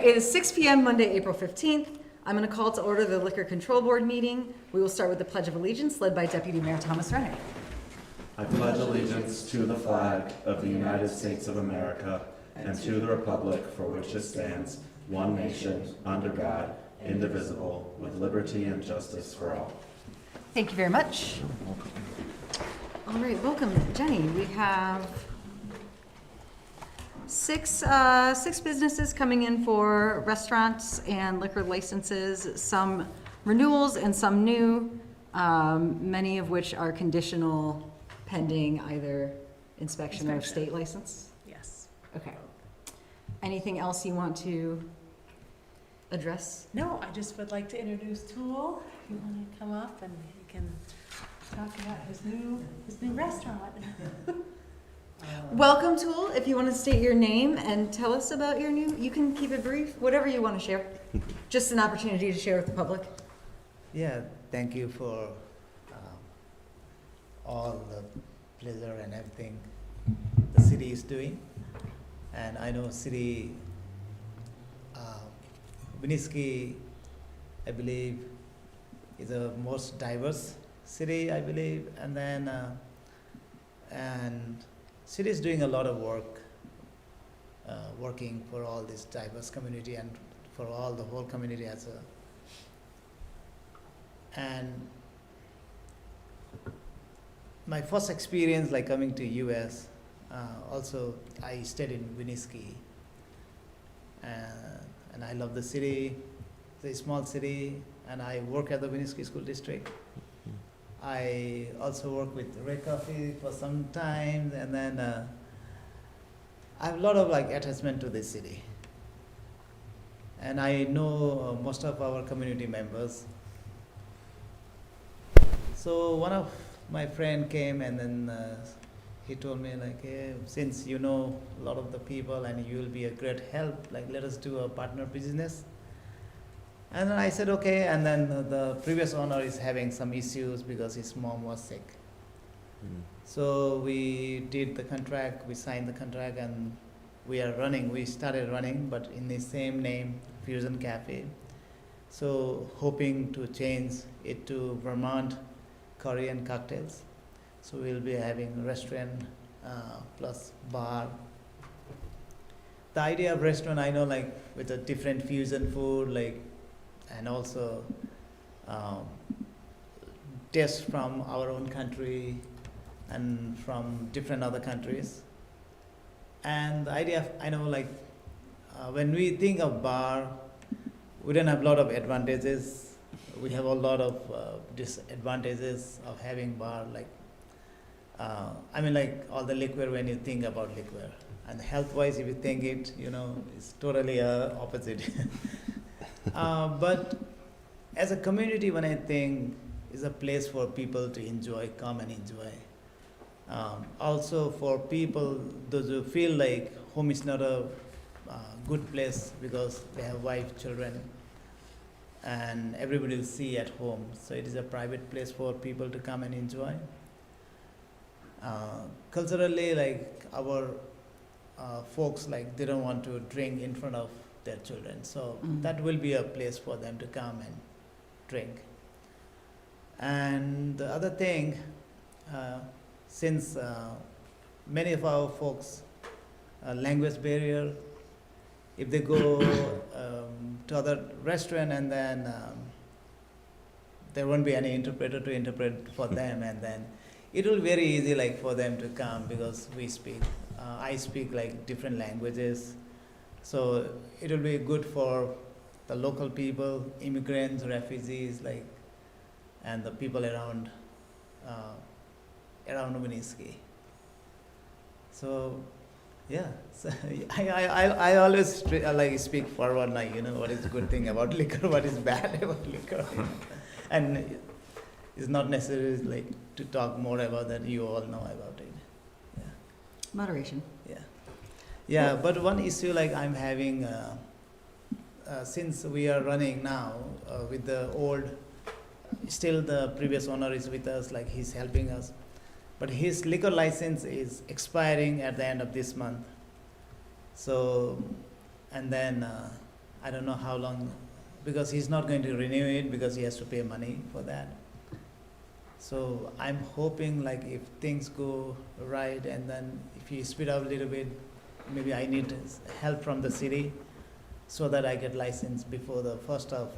It is 6 p.m. Monday, April 15th. I'm going to call to order the Liquor Control Board meeting. We will start with the Pledge of Allegiance led by Deputy Mayor Thomas Rennick. I pledge allegiance to the flag of the United States of America and to the republic for which it stands, one nation, under God, indivisible, with liberty and justice for all. Thank you very much. All right, welcome, Jenny. We have six businesses coming in for restaurants and liquor licenses, some renewals and some new, many of which are conditional pending either inspection or state license. Yes. Okay. Anything else you want to address? No, I just would like to introduce Tool. If you want to come up and he can talk about his new restaurant. Welcome, Tool. If you want to state your name and tell us about your new, you can keep it brief, whatever you want to share. Just an opportunity to share with the public. Yeah, thank you for all the pleasure and everything the city is doing. And I know city, Winooski, I believe, is the most diverse city, I believe. And then, and city is doing a lot of work, working for all this diverse community and for all the whole community as a. And my first experience like coming to US, also I stayed in Winooski, and I love the city. It's a small city, and I work at the Winooski School District. I also work with Red Coffee for some time, and then I have a lot of like attachment to this city. And I know most of our community members. So one of my friend came and then he told me like, hey, since you know a lot of the people and you will be a great help, like let us do a partner business. And then I said, okay, and then the previous owner is having some issues because his mom was sick. So we did the contract, we signed the contract, and we are running, we started running, but in the same name, Fusion Cafe. So hoping to change it to Vermont Korean cocktails. So we'll be having a restaurant plus bar. The idea of restaurant, I know like with a different fusion food, like, and also tastes from our own country and from different other countries. And the idea of, I know like when we think of bar, we don't have a lot of advantages. We have a lot of disadvantages of having bar, like, I mean like all the liquor when you think about liquor. And health-wise, if you think it, you know, it's totally opposite. But as a community, when I think is a place for people to enjoy, come and enjoy. Also for people, those who feel like home is not a good place because they have wife, children, and everybody will see at home. So it is a private place for people to come and enjoy. Culturally, like our folks, like they don't want to drink in front of their children. So that will be a place for them to come and drink. And the other thing, since many of our folks, language barrier, if they go to other restaurant and then there won't be any interpreter to interpret for them, and then it will be very easy like for them to come because we speak, I speak like different languages. So it will be good for the local people, immigrants, refugees, like, and the people around Winooski. So, yeah, so I always like speak forward, like, you know, what is the good thing about liquor, what is bad about liquor, you know? And it's not necessary like to talk more about that. You all know about it. Yeah. Moderation. Yeah. Yeah, but one issue like I'm having, since we are running now with the old, still the previous owner is with us, like he's helping us. But his liquor license is expiring at the end of this month. So, and then I don't know how long, because he's not going to renew it because he has to pay money for that. So I'm hoping like if things go right and then if you speed up a little bit, maybe I need help from the city so that I get licensed before the 1st of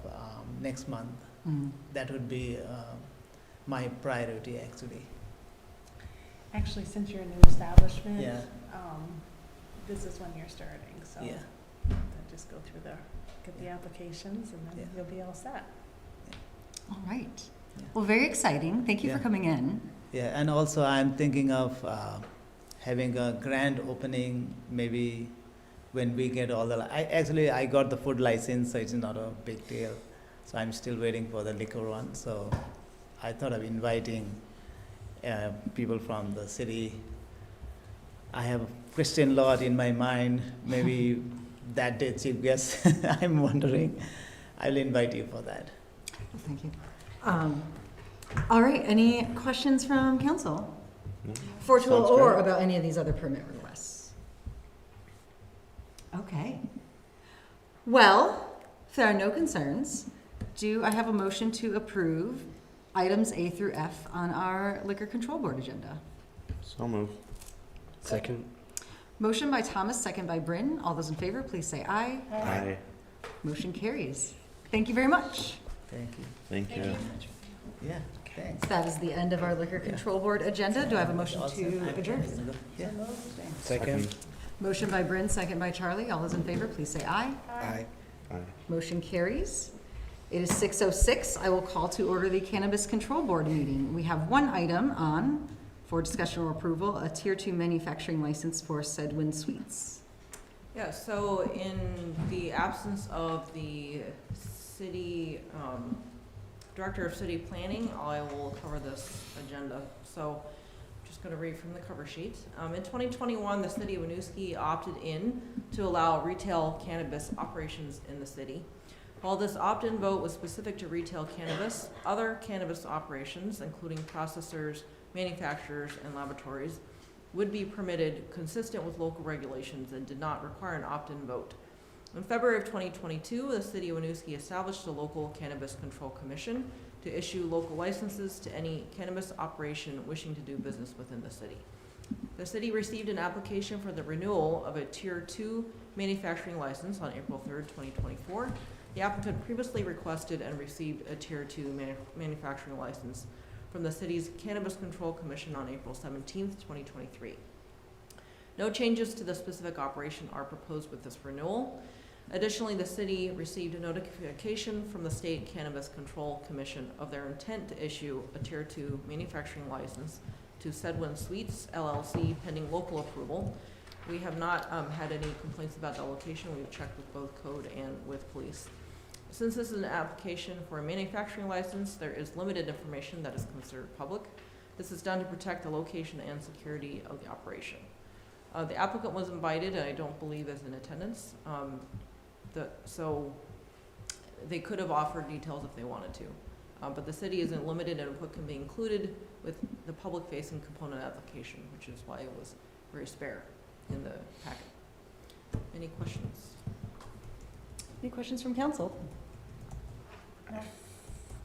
next month. That would be my priority actually. Actually, since you're a new establishment, Yeah. this is when you're starting, so. Yeah. Then just go through get the applications and then Yeah. you'll be all set. All right. Yeah. Well, very exciting. Thank you for Yeah. coming in. Yeah, and also I'm thinking of having a grand opening maybe when we get all the, I got the food license, so it's not a big deal. So I'm still waiting for the liquor one, so I thought of inviting people from the city. I have Christian lot in my mind, maybe that day chief guest, I'm wondering. I'll invite you for that. Thank you. All right, any questions from council? No? For Sounds or great. about any of these other permit requests? Okay. Well, if there are no concerns, do I have a motion to approve items A through F on our Liquor Control Board agenda? So moved. Second. Motion by Thomas, second by Bryn. All those in favor, please say aye. Aye. Motion carries. Thank you very much. Thank you. Thank you. Yeah, thanks. That is the end of our Liquor Control Board agenda. Do I have a motion All to set? adjourn? Yeah. Second. Motion by Bryn, second by Charlie. All those in favor, please say aye. Aye. Aye. Motion carries. It is 6:06. I will call to order the Cannabis Control Board meeting. We have one item on for discussion or approval, a Tier 2 manufacturing license for Sedwin Sweets. Yeah, so in the absence of the city, Director of City Planning, I will cover this agenda. So I'm just gonna read from the cover sheet. In 2021, the city of Winooski opted in to allow retail cannabis operations in the city. While this opt-in vote was specific to retail cannabis, other cannabis operations, including processors, manufacturers, and laboratories, would be permitted consistent with local regulations and did not require an opt-in vote. In February of 2022, the city of Winooski established a local cannabis control commission to issue local licenses to any cannabis operation wishing to do business within the city. The city received an application for the renewal of a Tier 2 manufacturing license on April 3rd, 2024. The applicant previously requested and received a Tier 2 manufacturing license from the city's Cannabis Control Commission on April 17th, 2023. No changes to the specific operation are proposed with this renewal. Additionally, the city received a notification from the State Cannabis Control Commission of their intent to issue a Tier 2 manufacturing license to Sedwin Sweets LLC pending local approval. We have not had any complaints about the location. We've checked with both code and with police. Since this is an application for a manufacturing license, there is limited information that is considered public. This is done to protect the location and security of the operation. The applicant was invited, and I don't believe is in attendance. So they could have offered details if they wanted to. But the city isn't limited in what can be included with the public-facing component application, which is why it was very spare in the packet. Any questions? Any questions from council?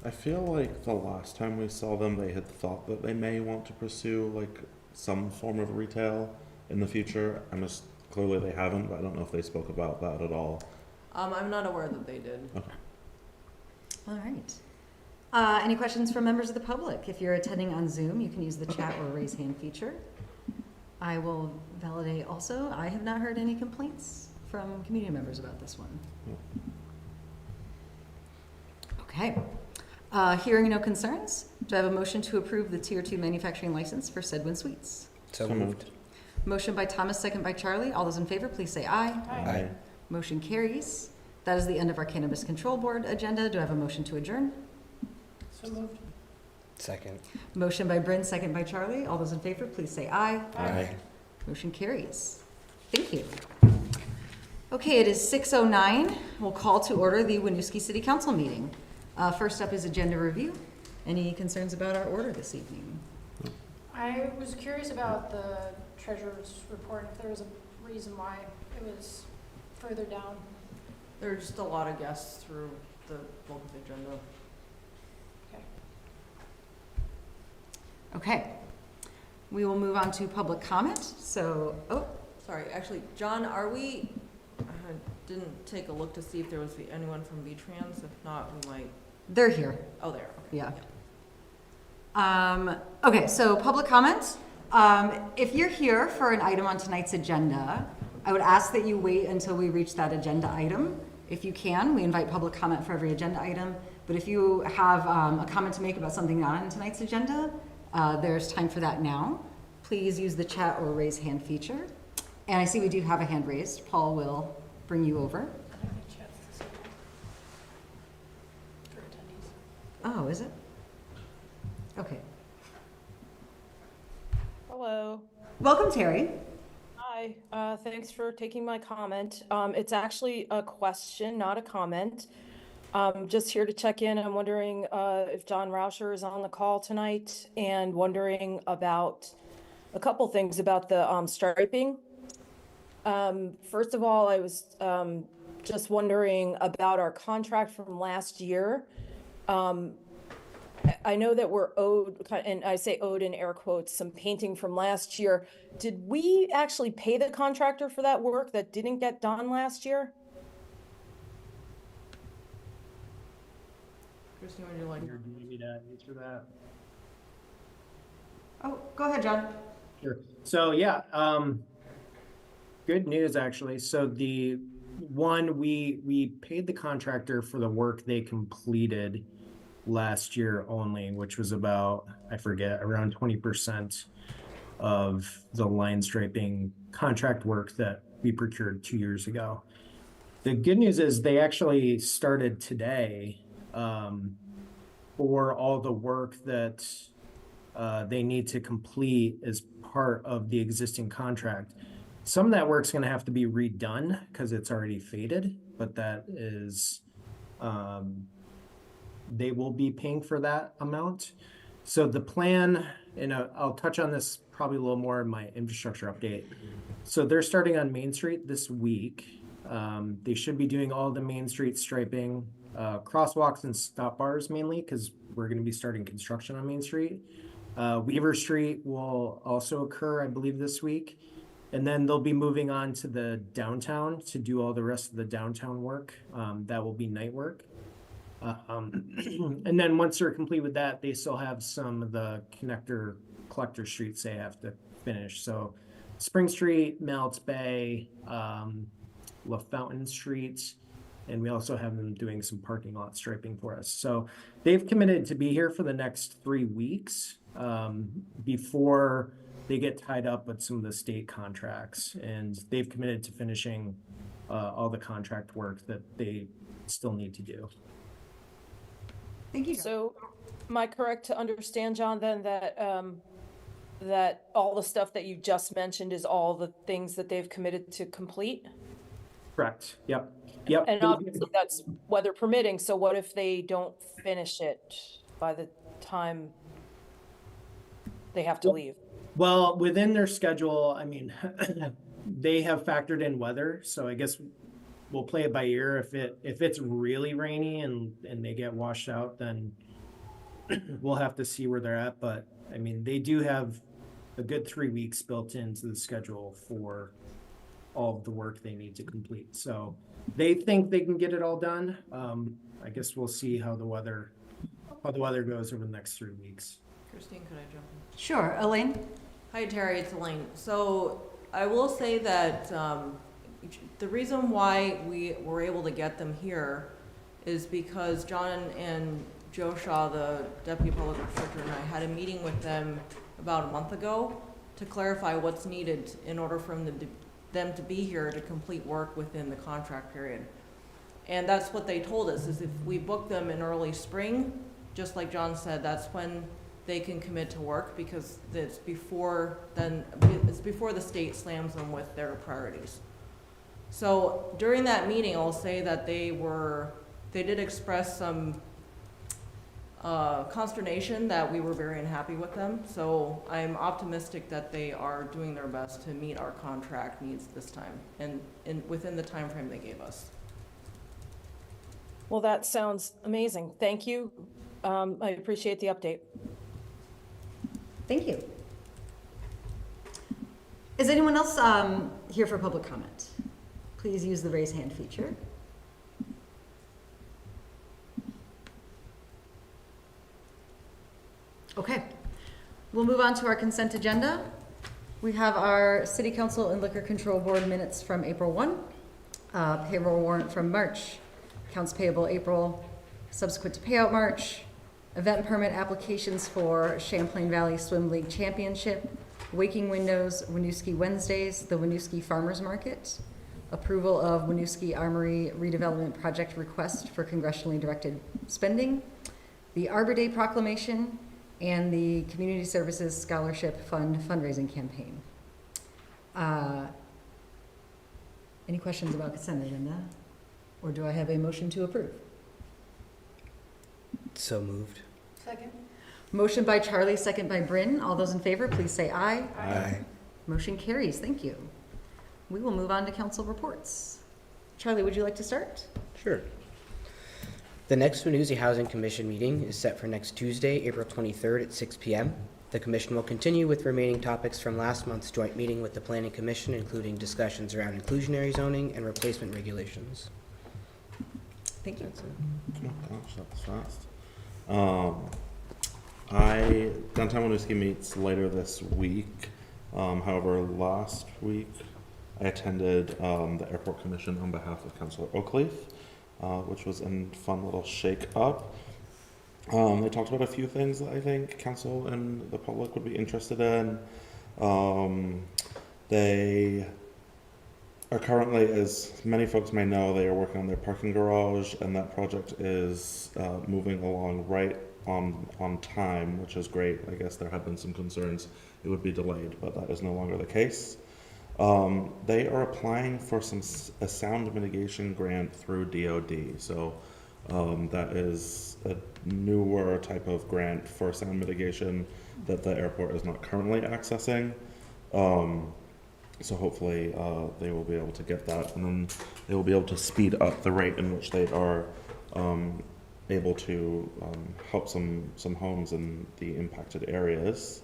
I feel like the last time we saw them, they had thought that they may want to pursue like some form of retail in the future. Clearly they haven't, but I don't know if they spoke about that at all. I'm not aware that they did. All right. Any questions from members of the public? If you're attending on Zoom, you can use the chat or raise hand feature. I will validate also, I have not heard any complaints from community members about this one. Okay. Hearing no concerns, do I have a motion to approve the Tier 2 manufacturing license for Sedwin Sweets? So moved. Motion by Thomas, second by Charlie. All those in favor, please say aye. Aye. Motion carries. That is the end of our Cannabis Control Board agenda. Do I have a motion to adjourn? So moved. Second. Motion by Bryn, second by Charlie. All those in favor, please say aye. Aye. Motion carries. Thank you. Okay, it is 6:09. We'll call to order the Winooski City Council meeting. First up is agenda review. Any concerns about our order this evening? I was curious about the treasurer's report, if there was a reason why it was further down. There are just a lot of guests through the bulk of the agenda. Okay. We will move on to public comment. So, Sorry, actually, John, I didn't take a look to see if there was anyone from VTrans. If not, we might, they're here. oh, there, okay. Yeah. Okay, so public comment. If you're here for an item on tonight's agenda, I would ask that you wait until we reach that agenda item. If you can, we invite public comment for every agenda item. But if you have a comment to make about something not on tonight's agenda, there's time for that now. Please use the chat or raise hand feature. And I see we do have a hand raised. Paul will bring you over. Oh, is it? Okay. Hello. Welcome, Terry. Hi. Thanks for taking my comment. It's actually a question, not a comment. Just here to check in. I'm wondering if John Rauscher is on the call tonight, and wondering about a couple things about the striping. First of all, I was just wondering about our contract from last year. I know that we're owed, and I say owed in air quotes, some painting from last year. Did we actually pay the contractor for that work that didn't get done last year? Christine, would you like? Do you need me to answer that? Oh, go ahead, John. Sure. So yeah, good news actually. So the one we paid the contractor for the work they completed last year only, which was about, I forget, around 20% of the line striping contract work that we procured 2 years ago. The good news is they actually started today for all the work that they need to complete as part of the existing contract. Some of that work's going to have to be redone because it's already faded, but that is, they will be paying for that amount. So the plan, and I'll touch on this probably a little more in my infrastructure update. So they're starting on Main Street this week. They should be doing all the Main Street striping, crosswalks and stop bars mainly, because we're going to be starting construction on Main Street. Weaver Street will also occur, I believe, this week. And then they'll be moving on to the downtown to do all the rest of the downtown work. That will be night work. And then once they're complete with that, they still have some of the collector streets they have to finish. So Spring Street, Melts Bay, La Fountain Street, and we also have them doing some parking lot striping for us. So they've committed to be here for the next 3 weeks before they get tied up with some of the state contracts, and they've committed to finishing all the contract work that they still need to do. Thank you. So am I correct to understand, John, then that that all the stuff that you just mentioned is all the things that they've committed to complete? Correct. Yep. And obviously that's weather permitting. So what if they don't finish it by the time they have to leave? Well, within their schedule, I mean, they have factored in weather, so I guess we'll play it by ear. If it's really rainy and they get washed out, then we'll have to see where they're at. But I mean, they do have a good 3 weeks built into the schedule for all of the work they need to complete. So they think they can get it all done. I guess we'll see how the weather goes over the next 3 weeks. Christine, could I jump in? Sure, Elaine. Hi, Terry, it's Elaine. So I will say that the reason why we were able to get them here is because John and Joe Shaw, the Deputy Public Inspector, and I had a meeting with them about a month ago to clarify what's needed in order for them to be here to complete work within the contract period. And that's what they told us, is if we book them in early spring, just like John said, that's when they can commit to work, because it's before the state slams them with their priorities. So during that meeting, I'll say that they did express some consternation that we were very unhappy with them. So I'm optimistic that they are doing their best to meet our contract needs this time and within the time frame they gave us. Well, that sounds amazing. Thank you. I appreciate the update. Thank you. Is anyone else here for public comment? Please use the raise hand feature. Okay, we'll move on to our consent agenda. We have our City Council and Liquor Control Board minutes from April 1, payroll warrant from March, accounts payable April, subsequent to payout March, event permit applications for Champlain Valley Swim League Championship, Waking Windows, Winooski Wednesdays, the Winooski Farmers Market, approval of Winooski Armory redevelopment project request for congressionally directed spending, the Arbor Day proclamation, and the Community Services Scholarship Fund fundraising campaign. Any questions about consent agenda? Or do I have a motion to approve? So moved. Second? Motion by Charlie, second by Bryn. All those in favor, please say aye. Aye. Motion carries. Thank you. We will move on to council reports. Charlie, would you like to start? Sure. The next Winooski Housing Commission meeting is set for next Tuesday, April 23rd at 6 p.m. The commission will continue with remaining topics from last month's joint meeting with the Planning Commission, including discussions around inclusionary zoning and replacement regulations. Thank you. That's it. Oh gosh, that was fast. Downtown Winooski meets later this week. However, last week I attended the Airport Commission on behalf of Councilor Oakleaf, which was a fun little shake-up. They talked about a few things that I think council and the public would be interested in. They are currently, as many folks may know, they are working on their parking garage, and that project is moving along right on time, which is great. I guess there had been some concerns it would be delayed, but that is no longer the case. They are applying for a sound mitigation grant through DOD. So that is a newer type of grant for sound mitigation that the airport is not currently accessing. So hopefully they will be able to get that, and then they will be able to speed up the rate in which they are able to help some homes in the impacted areas.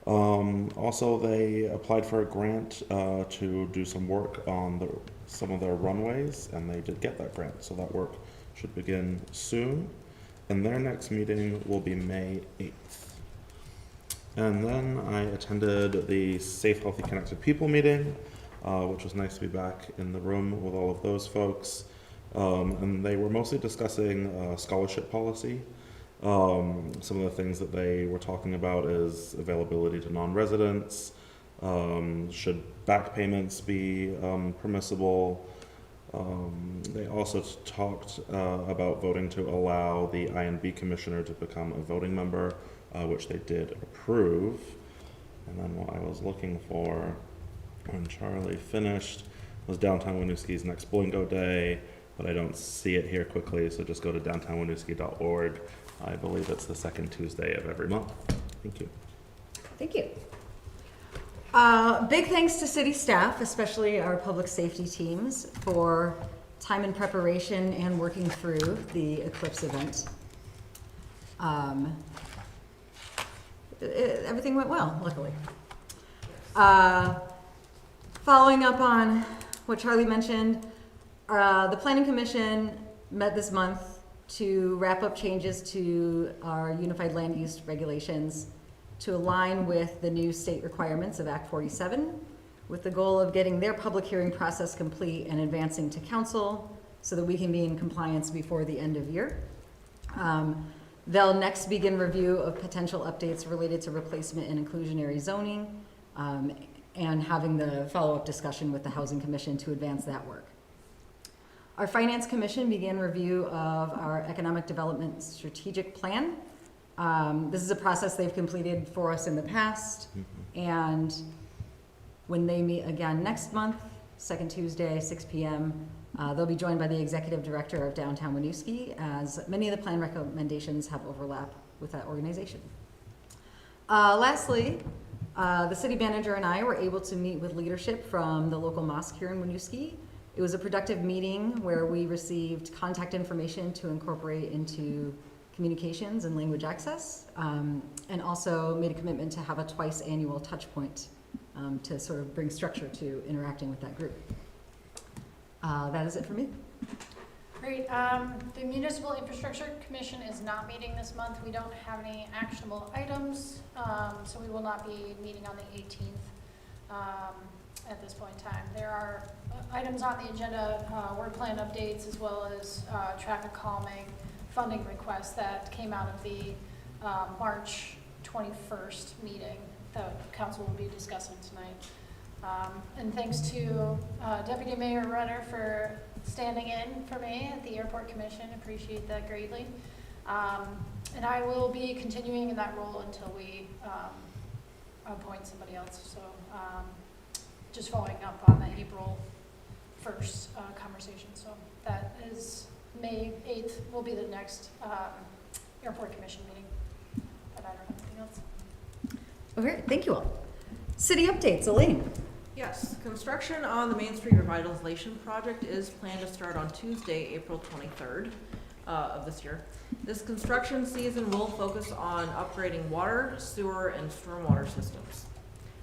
Also, they applied for a grant to do some work on some of their runways, and they did get that grant. So that work should begin soon. And their next meeting will be May 8th. And then I attended the Safe, Healthy, Connected People meeting, which was nice to be back in the room with all of those folks. And they were mostly discussing scholarship policy. Some of the things that they were talking about is availability to non-residents, should back payments be permissible. They also talked about voting to allow the INB commissioner to become a voting member, which they did approve. And then what I was looking for when Charlie finished was Downtown Winooski's next Blingo Day, but I don't see it here quickly, so just go to downtownwinooski.org. I believe it's the second Tuesday of every month. Thank you. Thank you. Big thanks to city staff, especially our public safety teams, for time and preparation and working through the Eclipse event. Everything went well, luckily. Following up on what Charlie mentioned, the Planning Commission met this month to wrap up changes to our Unified Land Use Regulations to align with the new state requirements of Act 47, with the goal of getting their public hearing process complete and advancing to council so that we can be in compliance before the end of year. They'll next begin review of potential updates related to replacement and inclusionary zoning, and having the follow-up discussion with the Housing Commission to advance that work. Our Finance Commission began review of our Economic Development Strategic Plan. This is a process they've completed for us in the past, and when they meet again next month, second Tuesday, 6 p.m., they'll be joined by the Executive Director of Downtown Winooski, as many of the plan recommendations have overlap with that organization. Lastly, the city manager and I were able to meet with leadership from the local mosque here in Winooski It was a productive meeting where we received contact information to incorporate into communications and language access, and also made a commitment to have a twice annual touch point to sort of bring structure to interacting with that group. That is it for me. Great. The Municipal Infrastructure Commission is not meeting this month. We don't have any actionable items, so we will not be meeting on the 18th at this point in time. There are items on the agenda, work plan updates, as well as traffic calming funding requests that came out of the March 21st meeting that council will be discussing tonight. And thanks to Deputy Mayor Runner for standing in for me at the Airport Commission. Appreciate that greatly. And I will be continuing in that role until we appoint somebody else. So just following up on the April 1st conversation. So that is May 8th will be the next Airport Commission meeting. But I don't have anything else. Okay, thank you all. City updates, Elaine. Yes, construction on the Main Street Revitalization Project is planned to start on Tuesday, April 23rd of this year. This construction season will focus on upgrading water, sewer, and stormwater systems.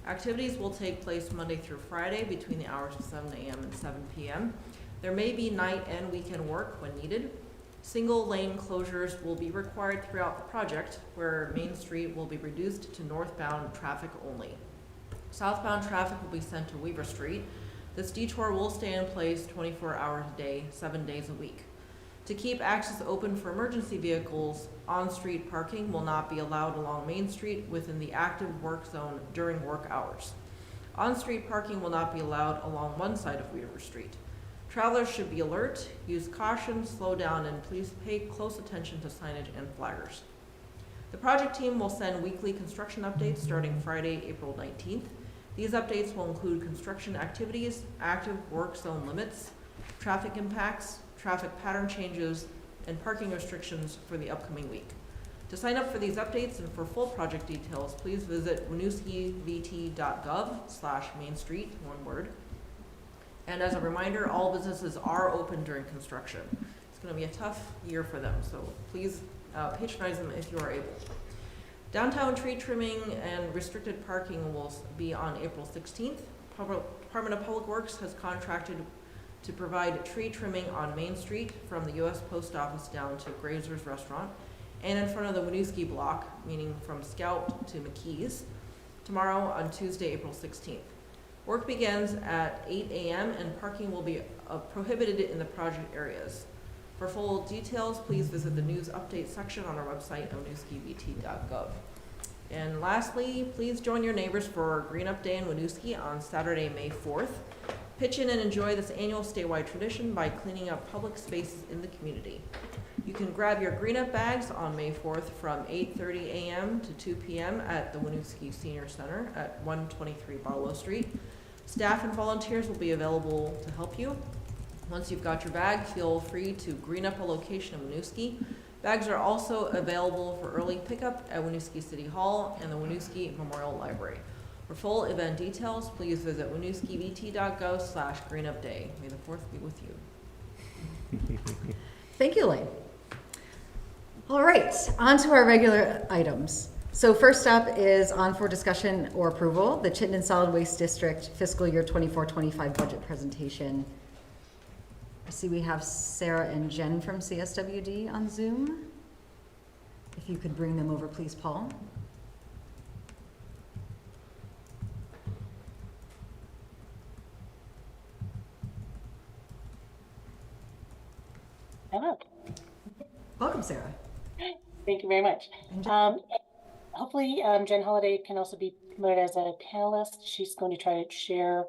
Activities will take place Monday through Friday between the hours of 7 a.m. and 7 p.m. There may be night and weekend work when needed. Single lane closures will be required throughout the project, where Main Street will be reduced to northbound traffic only. Southbound traffic will be sent to Weaver Street. This detour will stay in place 24 hours a day, 7 days a week. To keep access open for emergency vehicles, on-street parking will not be allowed along Main Street within the active work zone during work hours. On-street parking will not be allowed along one side of Weaver Street. Travelers should be alert, use caution, slow down, and please pay close attention to signage and flaggers. The project team will send weekly construction updates starting Friday, April 19th. These updates will include construction activities, active work zone limits, traffic impacts, traffic pattern changes, and parking restrictions for the upcoming week. To sign up for these updates and for full project details, please visit winooskivt.gov/Main Street, one word. And as a reminder, all businesses are open during construction. It's going to be a tough year for them, so please patronize them if you are able. Downtown tree trimming and restricted parking will be on April 16th. Department of Public Works has contracted to provide tree trimming on Main Street from the U.S. Post Office down to Grazer's Restaurant and in front of the Winooski block, meaning from Scout to McKee's, tomorrow on Tuesday, April 16th. Work begins at 8 a.m. and parking will be prohibited in the project areas. For full details, please visit the news update section on our website at winooskivt.gov. And lastly, please join your neighbors for Green Up Day in Winooski on Saturday, May 4th. Pitch in and enjoy this annual statewide tradition by cleaning up public spaces in the community. You can grab your Green Up bags on May 4th from 8:30 a.m. to 2 p.m. at the Winooski Senior Center at 123 Barlow Street. Staff and volunteers will be available to help you. Once you've got your bag, feel free to green up a location in Winooski. Bags are also available for early pickup at Winooski City Hall and the Winooski Memorial Library. For full event details, please visit winooskivt.gov/greenupday. May the 4th be with you. Thank you, Elaine. All right, on to our regular items. So first up is on for discussion or approval, the Chittenden Solid Waste District fiscal year 24-25 budget presentation. I see we have Sarah and Jen from CSWD on Zoom. If you could bring them over, please, Paul. Hello. Welcome, Sarah. Thank you very much. And Jen. Hopefully, Jen Holiday can also be promoted as a panelist. She's going to try to share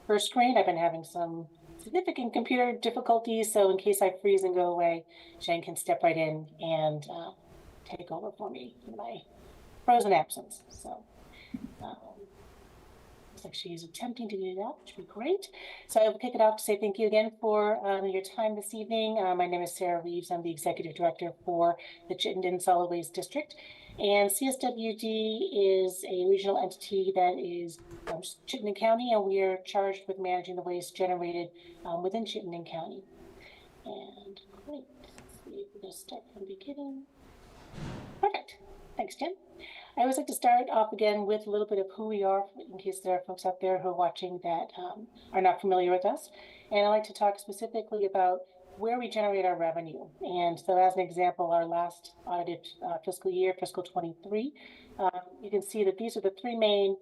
her screen. I've been having some significant computer difficulties, so in case I freeze and go away, Jen can step right in and take over for me in my frozen absence. So looks like she's attempting to do that, which would be great. So I will kick it off to say thank you again for your time this evening. My name is Sarah Reeves. I'm the Executive Director for the Chittenden Solid Waste District. And CSWD is a regional entity that is Chittenden County, and we are charged with managing the waste generated within Chittenden County. And great, let's see if we're going to start from the beginning. Perfect. Thanks, Jen. I always like to start off again with a little bit of who we are, in case there are folks out there who are watching that are not familiar with us. And I like to talk specifically about where we generate our revenue. And so as an example, our last audited fiscal year, fiscal 23, you can see that these are the three main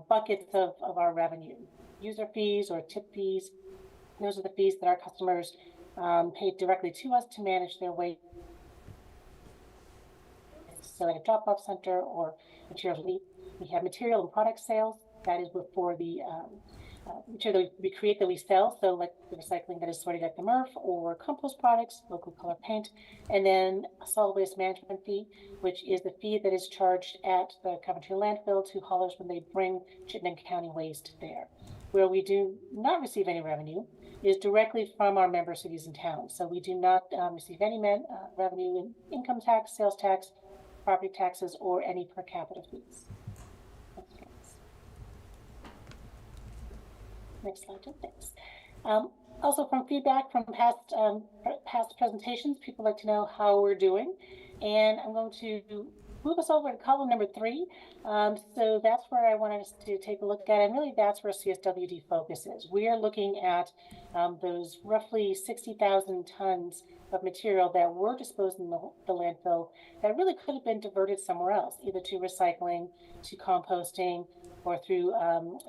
buckets of our revenue. User fees or tip fees. Those are the fees that our customers pay directly to us to manage their waste. So at a drop-off center or materials, we have material and product sales. That is before the material that we create that we sell. So like the recycling that is sorted at the MRF, or compost products, local color paint, and then a solid waste management fee, which is the fee that is charged at the Coventry landfill to haulers when they bring Chittenden County waste there. Where we do not receive any revenue is directly from our member cities and towns. So we do not receive any revenue in income tax, sales tax, property taxes, or any per capita fees. Next slide, thanks. Also, from feedback from past presentations, people like to know how we're doing, and I'm going to move us over to column number 3. So that's where I wanted us to take a look at, and really that's where CSWD focuses. We are looking at those roughly 60,000 tons of material that were disposed in the landfill that really could have been diverted somewhere else, either to recycling, to composting, or through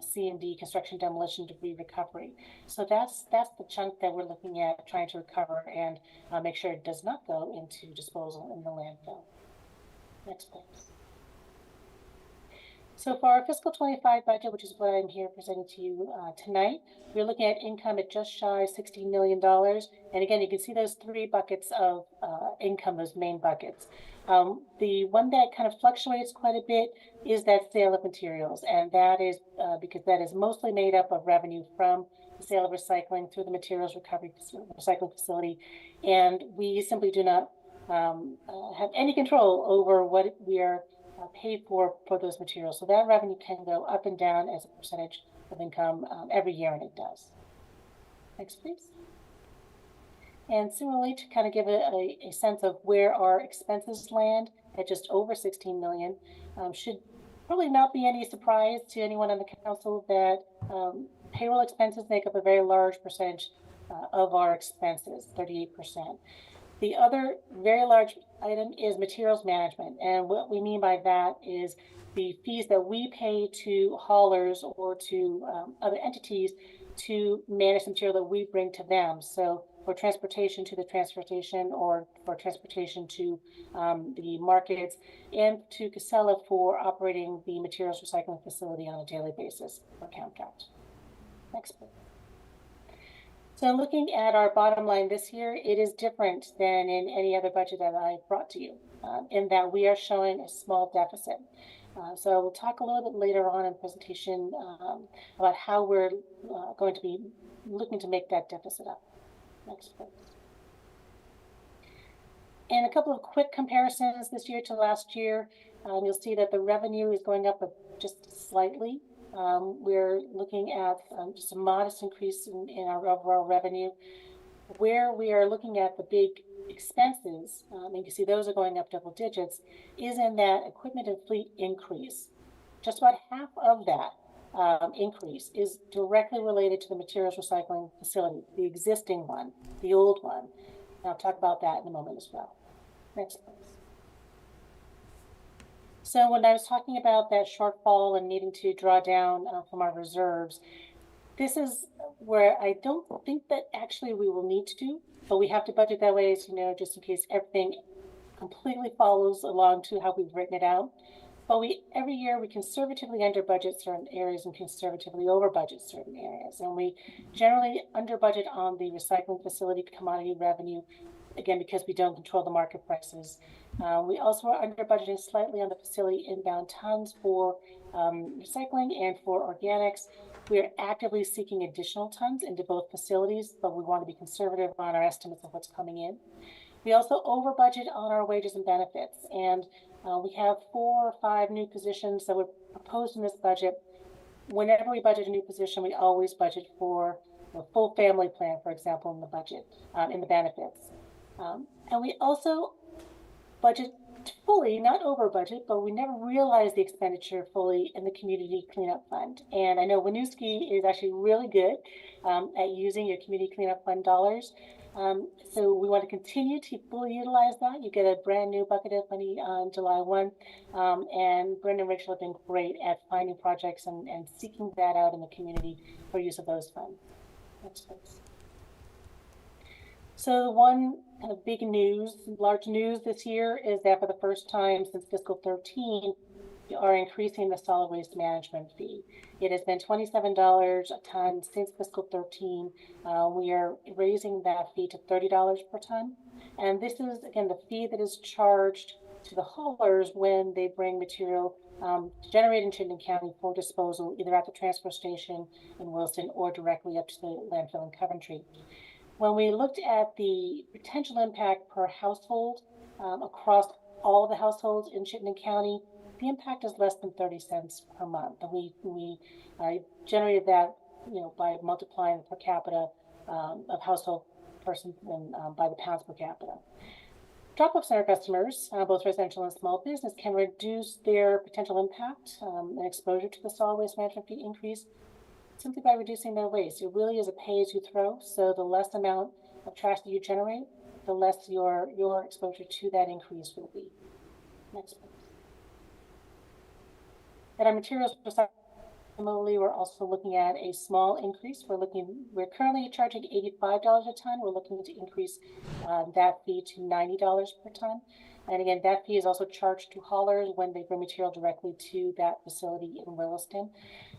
C&D, construction, demolition, debris recovery. So that's the chunk that we're looking at trying to recover and make sure it does not go into disposal in the landfill. Next, please. So for our fiscal 25 budget, which is what I'm here presenting to you tonight, we're looking at income at just shy of $16 million. And again, you can see those 3 buckets of income, those main buckets. The one that kind of fluctuates quite a bit is that sale of materials. And that is because that is mostly made up of revenue from the sale of recycling through the materials recovery recycling facility. And we simply do not have any control over what we are paid for those materials. So that revenue can go up and down as a percentage of income every year, and it does. Next, please. And similarly, to kind of give a sense of where our expenses land at just over 16 million, should probably not be any surprise to anyone on the council that payroll expenses make up a very large percentage of our expenses, 38%. The other very large item is materials management. And what we mean by that is the fees that we pay to haulers or to other entities to manage the material that we bring to them. So for transportation to the transportation, or for transportation to the markets, and to Casella for operating the materials recycling facility on a daily basis for contract. Next, please. So looking at our bottom line this year, it is different than in any other budget that I brought to you, in that we are showing a small deficit. So we'll talk a little bit later on in the presentation about how we're going to be looking to make that deficit up. Next, please. And a couple of quick comparisons this year to last year. You'll see that the revenue is going up just slightly. We're looking at just a modest increase in our overall revenue. Where we are looking at the big expenses, and you can see those are going up double digits, is in that equipment and fleet increase. Just about half of that increase is directly related to the materials recycling facility, the existing one, the old one. And I'll talk about that in a moment as well. Next, please. So when I was talking about that shortfall and needing to draw down from our reserves, this is where I don't think that actually we will need to, but we have to budget that way, as you know, just in case everything completely follows along to how we've written it out. But every year we conservatively under budget certain areas and conservatively over budget certain areas. And we generally under budget on the recycling facility commodity revenue, again, because we don't control the market prices. We also are under budgeting slightly on the facility inbound tons for recycling and for organics. We are actively seeking additional tons into both facilities, but we want to be conservative on our estimates of what's coming in. We also over budget on our wages and benefits, and We have 4 or 5 new positions that were proposed in this budget. Whenever we budget a new position, we always budget for a full family plan, for example, in the budget, in the benefits. And we also budget fully, not over budget, but we never realize the expenditure fully in the community cleanup fund. And I know Winooski is actually really good at using your community cleanup fund dollars. So we want to continue to fully utilize that. You get a brand new bucket of money on July 1. And Brenda and Rachel have been great at finding projects and seeking that out in the community for use of those funds. Next, please. So the one kind of big news, large news this year is that for the first time since fiscal 13, we are increasing the solid waste management fee. It has been $27 a ton since fiscal 13. We are raising that fee to $30 per ton. And this is, again, the fee that is charged to the haulers when they bring material generated in Chittenden County for disposal, either at the transfer station in Williston or directly up to the landfill in Coventry. When we looked at the potential impact per household across all the households in Chittenden County, the impact is less than 30 cents per month. And we generated that, by multiplying the per capita of household persons and by the pounds per capita. Drop-off center customers, both residential and small business, can reduce their potential impact and exposure to the solid waste management fee increase simply by reducing their waste. It really is a pay-as-you-throw, so the less amount of trash that you generate, the less your exposure to that increase will be. Next, please. At our materials recycling, similarly, we're also looking at a small increase. We're currently charging $85 a ton. We're looking to increase that fee to $90 per ton. And again, that fee is also charged to haulers when they bring material directly to that facility in Williston.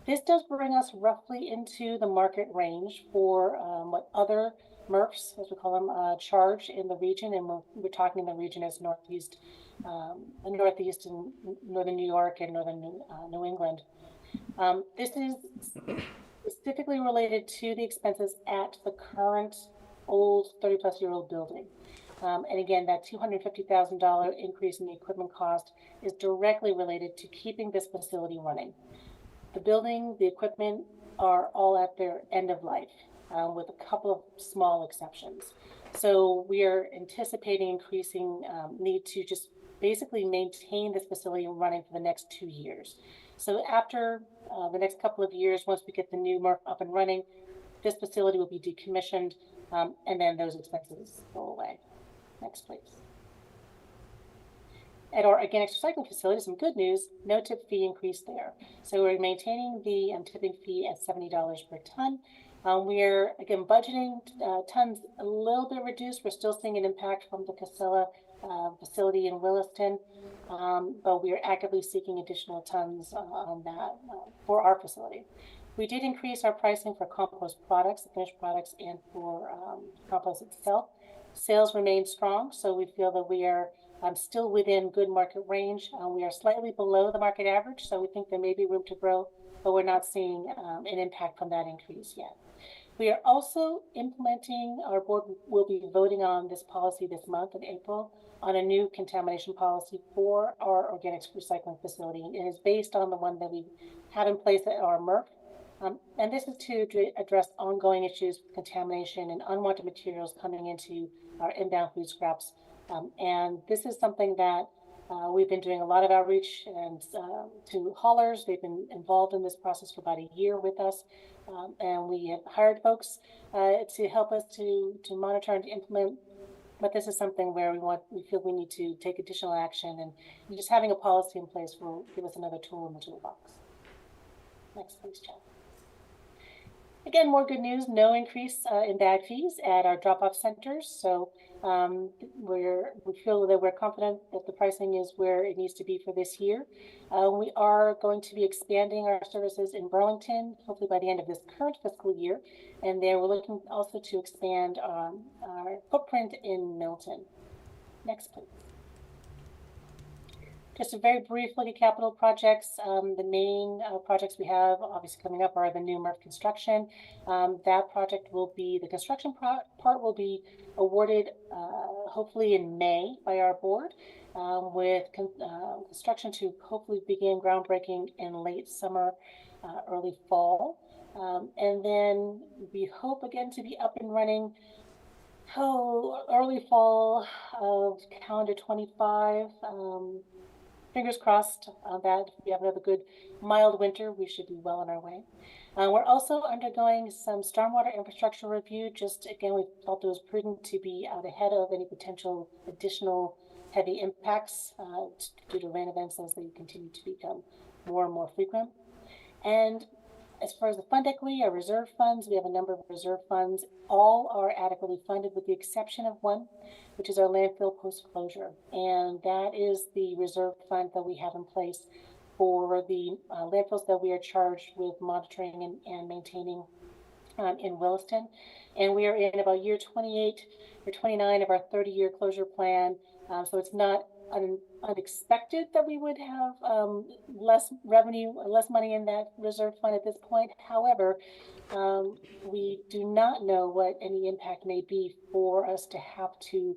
This does bring us roughly into the market range for what other MRFs, as we call them, charge in the region. And we're talking in the region as Northeast and Northern New York and Northern New England. This is specifically related to the expenses at the current old 30-plus-year-old building. And again, that $250,000 increase in the equipment cost is directly related to keeping this facility running. The building, the equipment are all at their end of life, with a couple of small exceptions. So we are anticipating increasing need to just basically maintain this facility running for the next 2 years. So after the next couple of years, once we get the new MRF up and running, this facility will be decommissioned, and then those expenses go away. Next, please. At our organics recycling facility, some good news, no tip fee increase there. So we're maintaining the tipping fee at $70 per ton. We're, again, budgeting tons a little bit reduced. We're still seeing an impact from the Casella facility in Williston, but we are actively seeking additional tons on that for our facility. We did increase our pricing for compost products, the finished products, and for compost itself. Sales remain strong, so we feel that we are still within good market range. We are slightly below the market average, so we think there may be room to grow, but we're not seeing an impact from that increase yet. We are also implementing, our board will be voting on this policy this month in April on a new contamination policy for our organics recycling facility. And it is based on the one that we have in place at our MRF. And this is to address ongoing issues with contamination and unwanted materials coming into our inbound food scraps. And this is something that we've been doing a lot of outreach and to haulers. They've been involved in this process for about a year with us. And we have hired folks to help us to monitor and to implement. But this is something where we feel we need to take additional action, and just having a policy in place will give us another tool in the toolbox. Next, please, Chad. Again, more good news, no increase in bag fees at our drop-off centers. So we feel that we're confident that the pricing is where it needs to be for this year. We are going to be expanding our services in Burlington, hopefully by the end of this current fiscal year. And there we're looking also to expand our footprint in Milton. Next, please. Just a very brief look at capital projects. The main projects we have obviously coming up are the new MRF construction. That project will be, the construction part will be awarded hopefully in May by our board, with construction to hopefully begin groundbreaking in late summer, early fall. And then we hope again to be up and running early fall of calendar 25. Fingers crossed that if we have another good mild winter, we should be well on our way. We're also undergoing some stormwater infrastructure review. Just again, we felt it was prudent to be out ahead of any potential additional heavy impacts due to rain events as they continue to become more and more frequent. And as far as the fund equity, our reserve funds, we have a number of reserve funds. All are adequately funded with the exception of one, which is our landfill post-closure. And that is the reserve fund that we have in place for the landfills that we are charged with monitoring and maintaining in Williston. And we are in about year 28 or 29 of our 30-year closure plan. So it's not unexpected that we would have less revenue, less money in that reserve fund at this point. However, we do not know what any impact may be for us to have to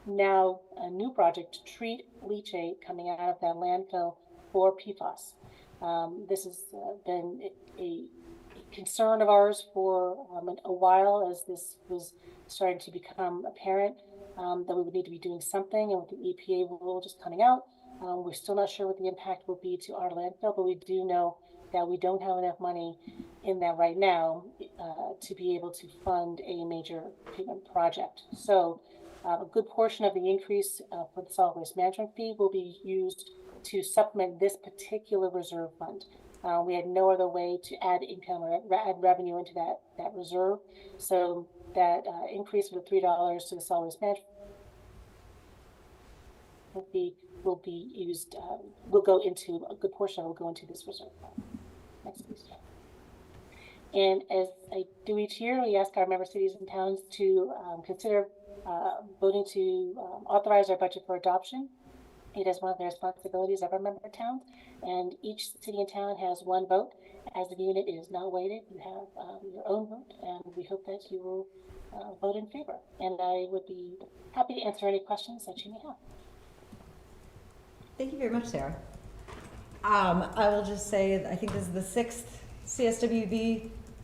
now a new project to treat leachate coming out of that landfill for PFAS. This has been a concern of ours for a while as this was starting to become apparent. That we would need to be doing something, and with the EPA rule just coming out, we're still not sure what the impact will be to our landfill, but we do know that we don't have enough money in that right now to be able to fund a major treatment project. So a good portion of the increase for the solid waste management fee will be used to supplement this particular reserve fund. We had no other way to add income or add revenue into that reserve. So that increase of the $3 to the solid waste management will be used, will go into, a good portion will go into this reserve fund. Next, please. And as I do each year, we ask our member cities and towns to consider voting to authorize our budget for adoption. It is one of the responsibilities of our member towns, and each city and town has one vote. As the unit is not weighted, you have your own vote, and we hope that you will vote in favor. And I would be happy to answer any questions that you may have. Thank you very much, Sarah. I will just say, I think this is the 6th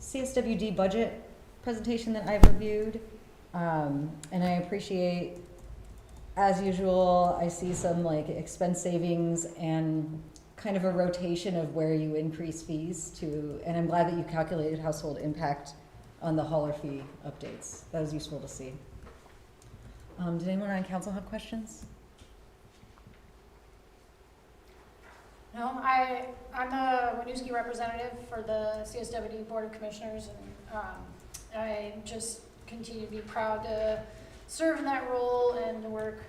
CSWD budget presentation that I've reviewed. And I appreciate, as usual, I see some like expense savings and kind of a rotation of where you increase fees to, and I'm glad that you calculated household impact on the hauler fee updates. That was useful to see. Did anyone on council have questions? No, I'm the Winooski representative for the CSWD Board of Commissioners, and I just continue to be proud to serve in that role and to work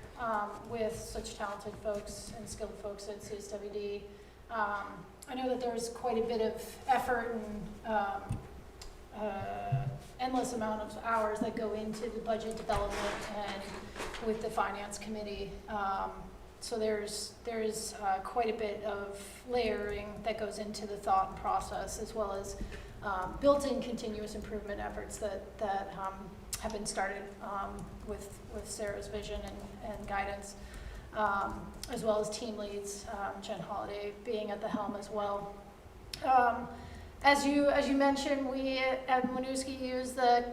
with such talented folks and skilled folks at CSWD. I know that there's quite a bit of effort and endless amount of hours that go into the budget development and with the finance committee. So there's quite a bit of layering that goes into the thought and process, as well as built-in continuous improvement efforts that have been started with Sarah's vision and guidance, as well as team leads, Jen Holiday being at the helm as well. As you mentioned, we at Winooski use the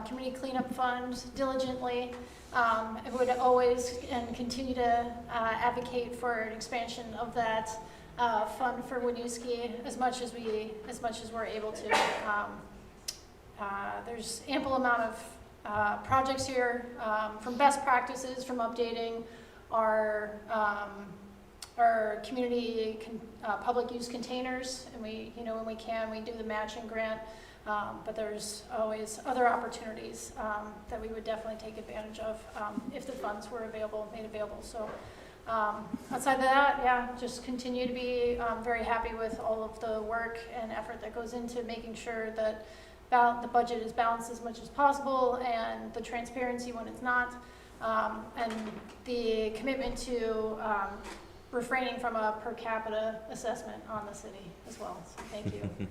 Community Cleanup Fund diligently. I would always and continue to advocate for an expansion of that fund for Winooski as much as we're able to. There's ample amount of projects here, from best practices, from updating our community public use containers, and we, when we can, we do the matching grant. But there's always other opportunities that we would definitely take advantage of if the funds were made available. So outside of that, yeah, just continue to be very happy with all of the work and effort that goes into making sure that the budget is balanced as much as possible, and the transparency when it's not, and the commitment to refraining from a per capita assessment on the city as well. So thank you.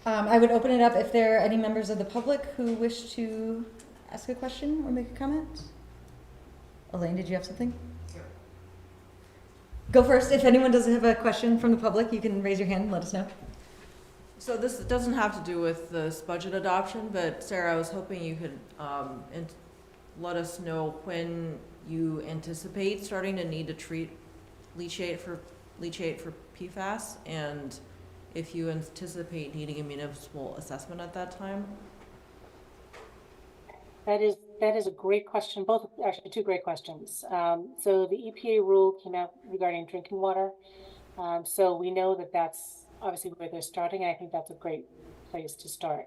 I would open it up if there are any members of the public who wish to ask a question or make a comment. Elaine, did you have something? Go first. If anyone doesn't have a question from the public, you can raise your hand and let us know. So this doesn't have to do with this budget adoption, but Sarah, I was hoping you could let us know when you anticipate starting to need to treat leachate for PFAS, and if you anticipate needing a municipal assessment at that time. That is a great question. Both, actually, two great questions. So the EPA rule came out regarding drinking water. So we know that that's obviously where they're starting, and I think that's a great place to start.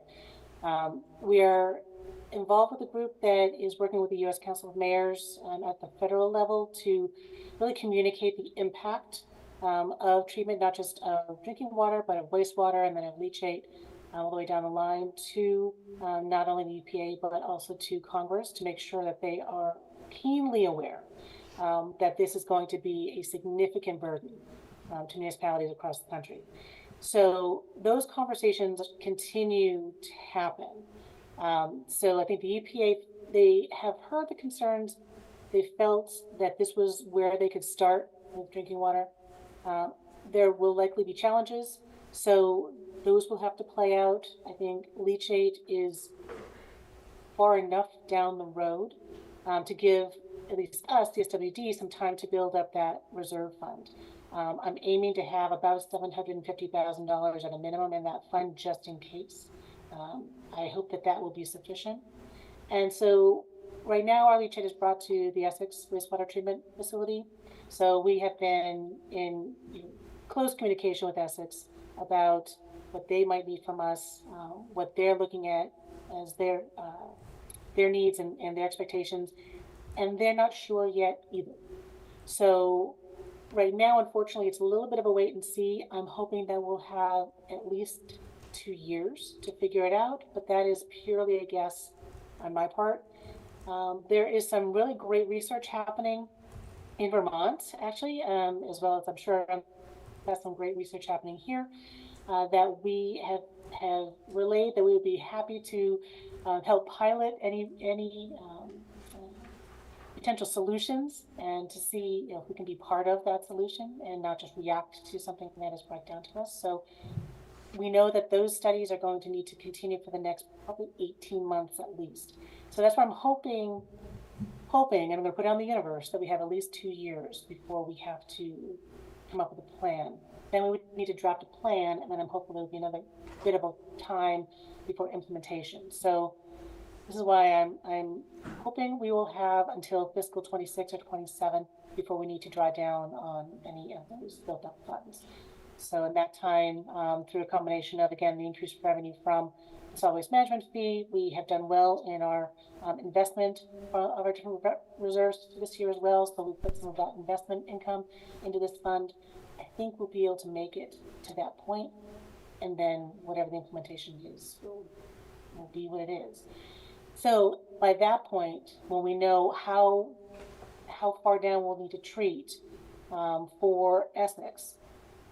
We are involved with a group that is working with the U.S. Council of Mayors at the federal level to really communicate the impact of treatment, not just of drinking water, but of wastewater and then of leachate all the way down the line to not only the EPA, but also to Congress, to make sure that they are keenly aware that this is going to be a significant burden to municipalities across the country. So those conversations continue to happen. So I think the EPA, they have heard the concerns. They felt that this was where they could start with drinking water. There will likely be challenges. So those will have to play out. I think leachate is far enough down the road to give at least us, CSWD, some time to build up that reserve fund. I'm aiming to have about $750,000 at a minimum in that fund just in case. I hope that that will be sufficient. And so right now our leachate is brought to the Essex wastewater treatment facility. So we have been in close communication with Essex about what they might need from us, what they're looking at as their needs and their expectations, and they're not sure yet either. So right now, unfortunately, it's a little bit of a wait and see. I'm hoping that we'll have at least 2 years to figure it out, but that is purely a guess on my part. There is some really great research happening in Vermont, actually, as well as I'm sure there's some great research happening here that we have relayed that we would be happy to help pilot any potential solutions and to see if we can be part of that solution and not just react to something that is brought down to us. So we know that those studies are going to need to continue for the next probably 18 months at least. So that's why I'm hoping, and I'm going to put it on the universe, that we have at least 2 years before we have to come up with a plan. Then we would need to draft a plan, and then I'm hoping there'll be another bit of a time before implementation. So this is why I'm hoping we will have until fiscal 26 or 27 before we need to draw down on any of those built up funds. So in that time, through a combination of, again, the increased revenue from the solid waste management fee, we have done well in our investment of our different reserves this year as well. So we put some of that investment income into this fund. I think we'll be able to make it to that point, and then whatever the implementation is will be what it is. So by that point, when we know how far down we'll need to treat for Essex,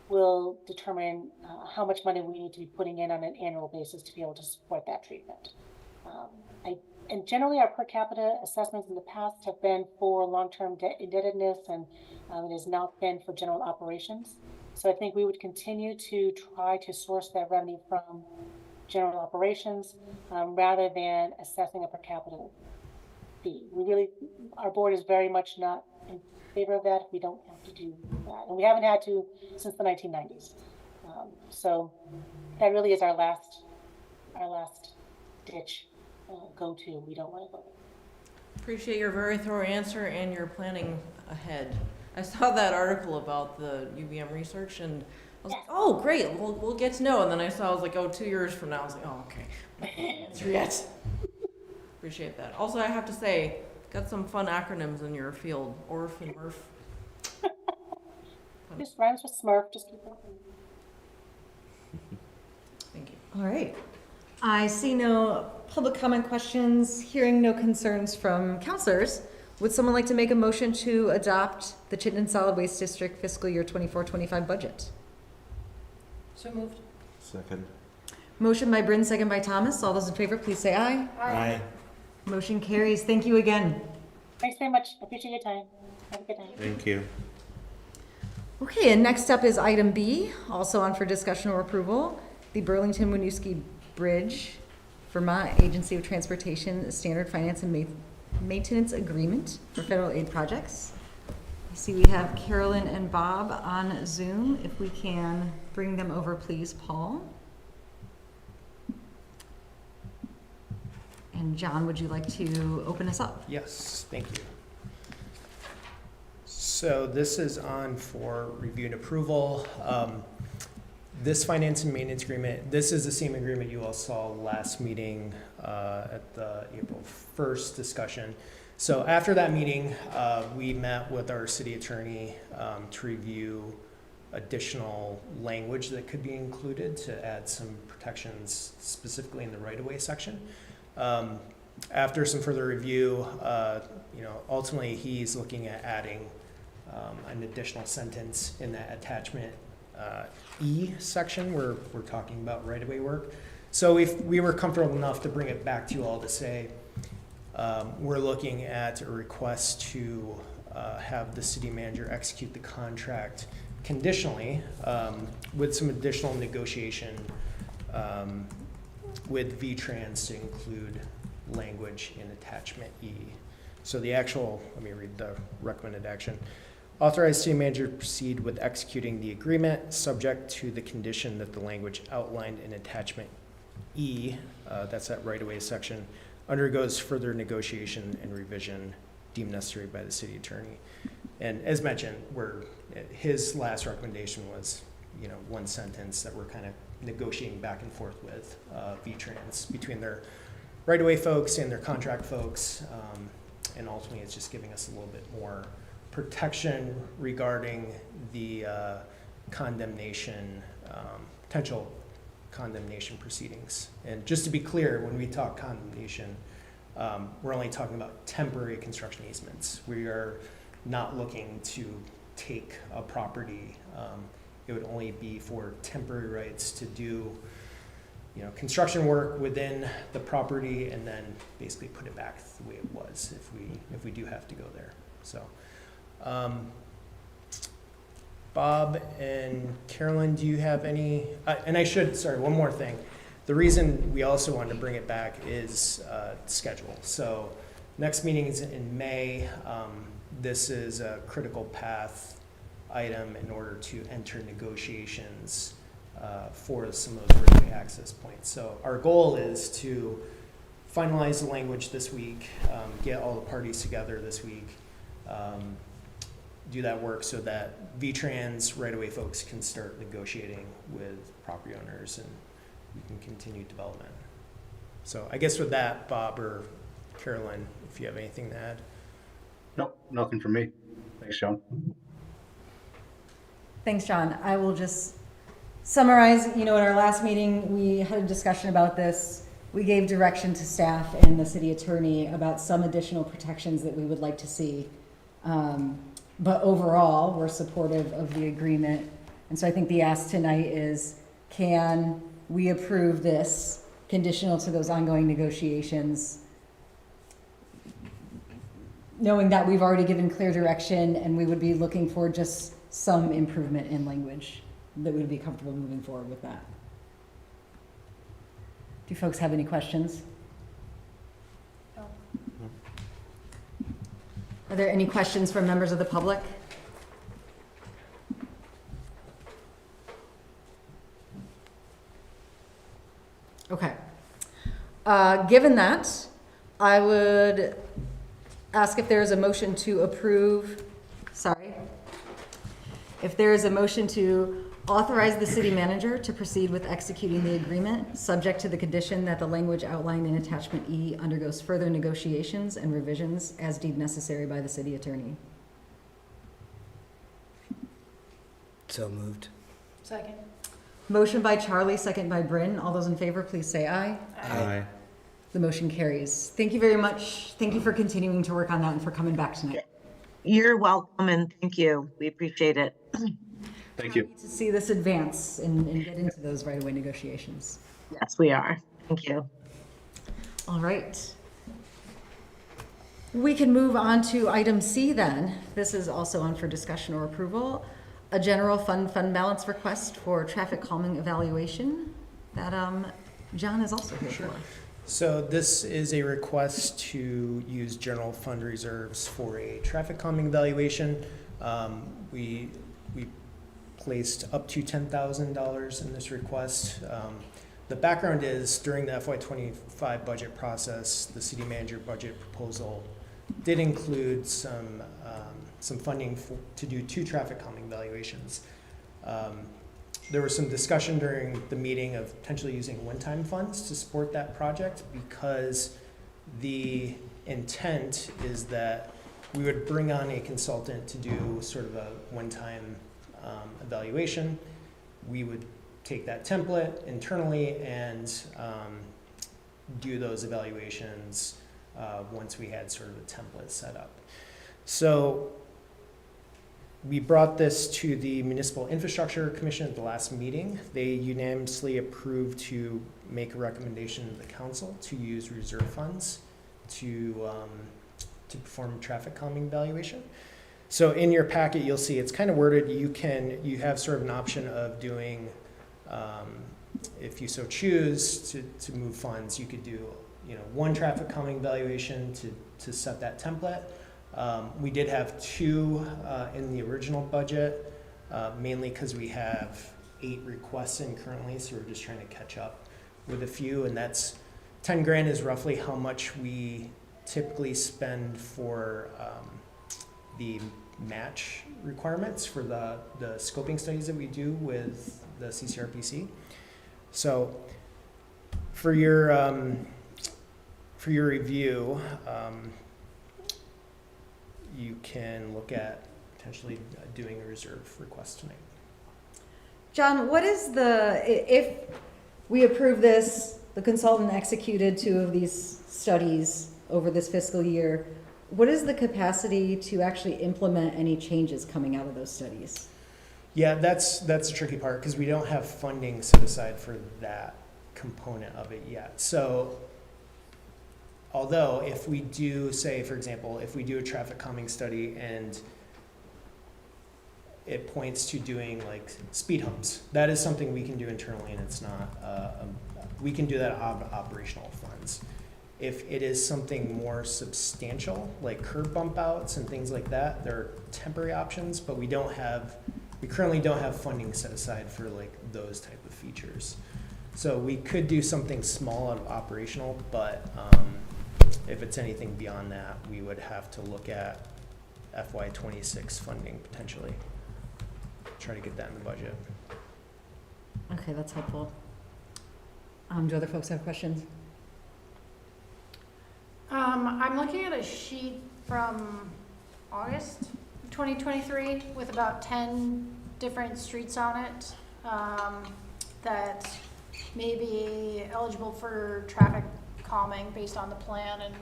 will determine how much money we need to be putting in on an annual basis to be able to support that treatment. And generally our per capita assessments in the past have been for long-term indebtedness, and it has not been for general operations. So I think we would continue to try to source that revenue from general operations rather than assessing a per capita fee. Our board is very much not in favor of that. We don't have to do that, and we haven't had to since the 1990s. So that really is our last ditch go-to. We don't want to go there. Appreciate your very thorough answer and your planning ahead. I saw that article about the UVM research, and I was like, oh, great, we'll get to know. And then I was like, oh, 2 years from now. I was like, oh, okay. No answer yet. Appreciate that. Also, I have to say, got some fun acronyms in your field. ORF and MRF. Just rhymes with Smurf. Just keep going. Thank you. All right. I see no public comment questions, hearing no concerns from counselors. Would someone like to make a motion to adopt the Chittenden Solid Waste District fiscal year 24-25 budget? So moved. Second. Motion by Bryn, second by Thomas. All those in favor, please say aye. Aye. Motion carries. Thank you again. Thanks very much. Appreciate your time. Have a good night. Thank you. Okay, and next up is item B, also on for discussion or approval, the Burlington Winooski Bridge, Vermont Agency of Transportation Standard Finance and Maintenance Agreement for federal aid projects. I see we have Carolyn and Bob on Zoom. If we can bring them over, please, Paul. And John, would you like to open us up? Yes, thank you. So this is on for review and approval. This finance and maintenance agreement, this is the same agreement you all saw last meeting at the April 1st discussion. So after that meeting, we met with our city attorney to review additional language that could be included to add some protections specifically in the right-of-way section. After some further review, ultimately he's looking at adding an additional sentence in that attachment E section where we're talking about right-of-way work. So if we were comfortable enough to bring it back to you all to say, we're looking at a request to have the city manager execute the contract conditionally with some additional negotiation with VTrans to include language in attachment E. So the actual, let me read the recommended action. Authorize city manager to proceed with executing the agreement subject to the condition that the language outlined in attachment E, that's that right-of-way section, undergoes further negotiation and revision deemed necessary by the city attorney. And as mentioned, his last recommendation was, one sentence that we're kind of negotiating back and forth with VTrans between their right-of-way folks and their contract folks. And ultimately, it's just giving us a little bit more protection regarding the condemnation, potential condemnation proceedings. And just to be clear, when we talk condemnation, we're only talking about temporary construction easements. We are not looking to take a property. It would only be for temporary rights to do construction work within the property and then basically put it back the way it was if we do have to go there. So Bob and Carolyn, do you have any, one more thing. The reason we also wanted to bring it back is schedule. So next meeting is in May. This is a critical path item in order to enter negotiations for some of those roadway access points. So our goal is to finalize the language this week, get all the parties together this week, do that work so that VTrans right-of-way folks can start negotiating with property owners and we can continue development. So I guess with that, Bob or Carolyn, if you have anything to add. Nope, nothing from me. Thanks, John. Thanks, John. I will just summarize, at our last meeting, we had a discussion about this. We gave direction to staff and the city attorney about some additional protections that we would like to see. But overall, we're supportive of the agreement. And so I think the ask tonight is, can we approve this conditional to those ongoing negotiations, knowing that we've already given clear direction and we would be looking for just some improvement in language that we'd be comfortable moving forward with that. Do you folks have any questions? No. Are there any questions from members of the public? Okay. Given that, I would ask if there is a motion to approve, if there is a motion to authorize the city manager to proceed with executing the agreement, subject to the condition that the language outlined in attachment E undergoes further negotiations and revisions as deemed necessary by the city attorney. So moved. Second. Motion by Charlie, second by Bryn. All those in favor, please say aye. Aye. The motion carries. Thank you very much. Thank you for continuing to work on that and for coming back tonight. You're welcome and thank you. We appreciate it. Thank you. To see this advance and get into those right-of-way negotiations. Yes, we are. Thank you. All right. We can move on to item C then. This is also on for discussion or approval. A general fund balance request for traffic calming evaluation that John is also here for. So this is a request to use general fund reserves for a traffic calming evaluation. We placed up to $10,000 in this request. The background is during the FY25 budget process, the city manager budget proposal did include some funding to do 2 traffic calming evaluations. There was some discussion during the meeting of potentially using one-time funds to support that project because the intent is that we would bring on a consultant to do sort of a one-time evaluation. We would take that template internally and do those evaluations once we had sort of a template set up. So we brought this to the Municipal Infrastructure Commission at the last meeting. They unanimously approved to make a recommendation to the council to use reserve funds to perform traffic calming evaluation. So in your packet, you'll see it's kind of worded. You have sort of an option of doing, if you so choose to move funds, you could do, one traffic calming evaluation to set that template. We did have 2 in the original budget, mainly because we have 8 requests in currently, so we're just trying to catch up with a few, and that's 10 grand is roughly how much we typically spend for the match requirements for the scoping studies that we do with the CCRPC. So for your review, you can look at potentially doing a reserve request tonight. John, what is if we approve this, the consultant executed 2 of these studies over this fiscal year, what is the capacity to actually implement any changes coming out of those studies? Yeah, that's the tricky part because we don't have funding set aside for that component of it yet. So although if we do, say, for example, if we do a traffic calming study and it points to doing like speed humps, that is something we can do internally and it's not, we can do that out of operational funds. If it is something more substantial, like curb bump outs and things like that, there are temporary options, but we currently don't have funding set aside for like those type of features. So we could do something small out of operational, but if it's anything beyond that, we would have to look at FY26 funding potentially. Try to get that in the budget. Okay, that's helpful. Do other folks have questions? I'm looking at a sheet from August 2023 with about 10 different streets on it that may be eligible for traffic calming based on the plan and